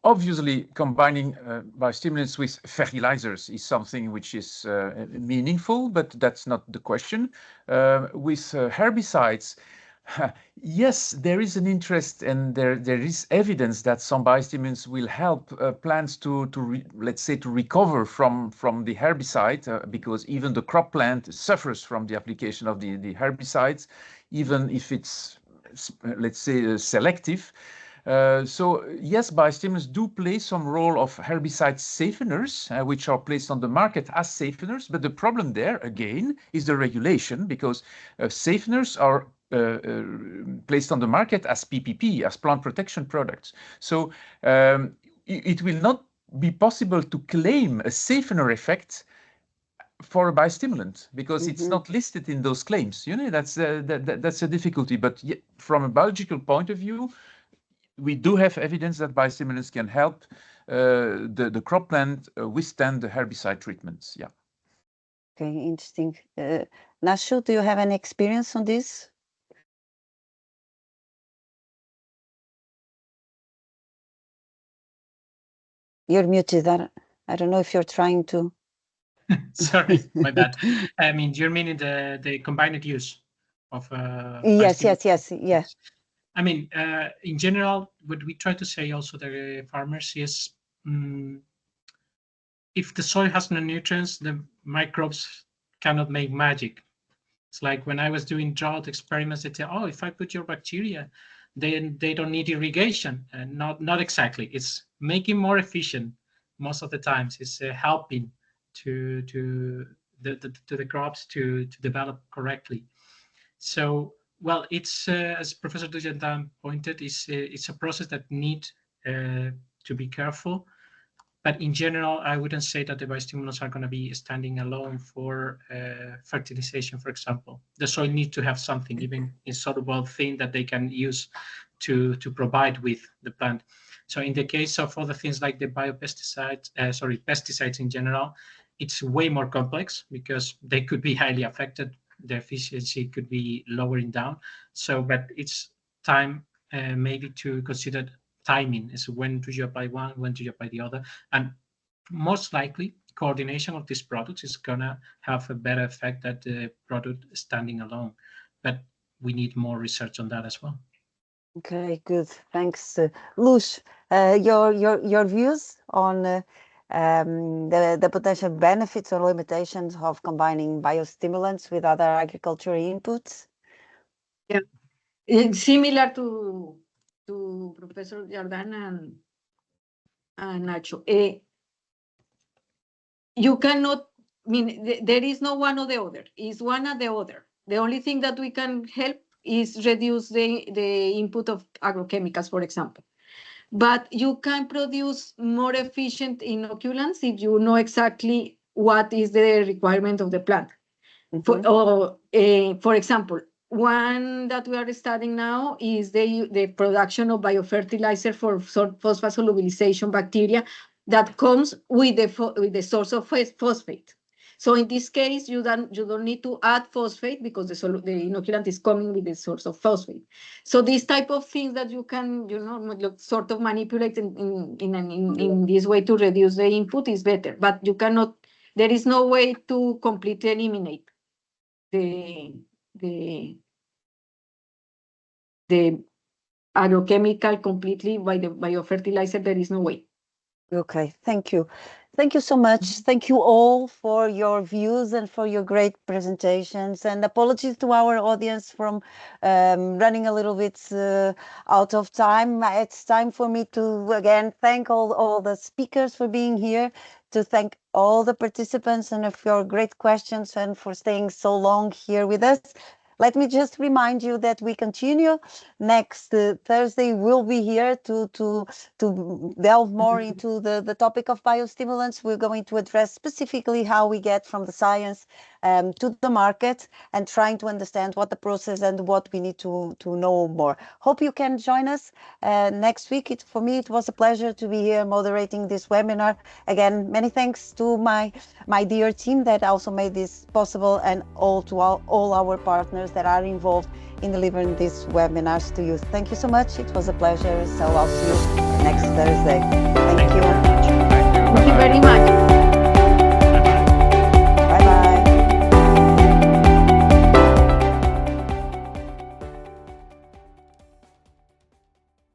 obviously combining biostimulants with fertilizers is something which is meaningful, but that's not the question. With herbicides, yes, there is an interest, and there is evidence that some biostimulants will help plants to let's say, to recover from the herbicide, because even the crop plant suffers from the application of the herbicides, even if it's, let's say, selective. So yes, biostimulants do play some role of herbicide safeners, which are placed on the market as safeners. But the problem there, again, is the regulation, because safeners are placed on the market as PPP, as plant protection products. So it will not be possible to claim a safener effect for a biostimulant, because it's not listed in those claims. You know, that's a difficulty. But from a biological point of view, we do have evidence that biostimulants can help the cropland withstand the herbicide treatments. Yeah. Okay, interesting. Nacho, do you have any experience on this? You're muted. I don't know if you're trying to. Sorry, my bad. I mean, you're meaning the combined use of Yes. Yeah. I mean, in general, what we try to say also to the farmers is, if the soil has no nutrients, the microbes cannot make magic. It's like when I was doing drought experiments, they say, oh, if I put your bacteria, then they don't need irrigation. And not exactly. It's making more efficient most of the times. It's helping to the crops to develop correctly. So, well, it's as Professor Dujardin pointed, it's a process that needs to be careful. But in general, I wouldn't say that the biostimulants are going to be standing alone for fertilization, for example. The soil needs to have something, even insoluble thing that they can use to provide with the plant. So in the case of other things like the biopesticides, pesticides in general, it's way more complex because they could be highly affected. The efficiency could be lowering down. So, but it's time maybe to consider timing, is when do you apply one, when do you apply the other, and most likely coordination of these products is gonna have a better effect than the product standing alone. But we need more research on that as well. Okay, good. Thanks, Luz. Your views on the potential benefits or limitations of combining biostimulants with other agricultural inputs? Yeah, it's similar to Professor Jardin and Nacho. You cannot, I mean, there is no one or the other. It's one or the other. The only thing that we can help is reduce the input of agrochemicals, for example. But you can produce more efficient inoculants if you know exactly what is the requirement of the plant. For example, one that we are studying now is the production of biofertilizer for phosphate solubilization bacteria that comes with the source of phosphate. So in this case, you don't need to add phosphate because the inoculant is coming with the source of phosphate. So these type of things that you can, sort of manipulate in this way to reduce the input is better. But you cannot. There is no way to completely eliminate the agrochemical completely by the biofertilizer. There is no way. Okay, thank you. Thank you so much. Thank you all for your views and for your great presentations. And apologies to our audience from running a little bit out of time. It's time for me to again thank all the speakers for being here, to thank all the participants and for your great questions and for staying so long here with us. Let me just remind you that we continue next Thursday. We'll be here to delve more into the topic of biostimulants. We're going to address specifically how we get from the science to the market and trying to understand what the process and what we need to know more. Hope you can join us next week. For me, it was a pleasure to be here moderating this webinar. Again, many thanks to my dear team that also made this possible, and all our partners that are involved in delivering these webinars to you. Thank you so much. It was a pleasure. So I'll see you next Thursday. Thank you.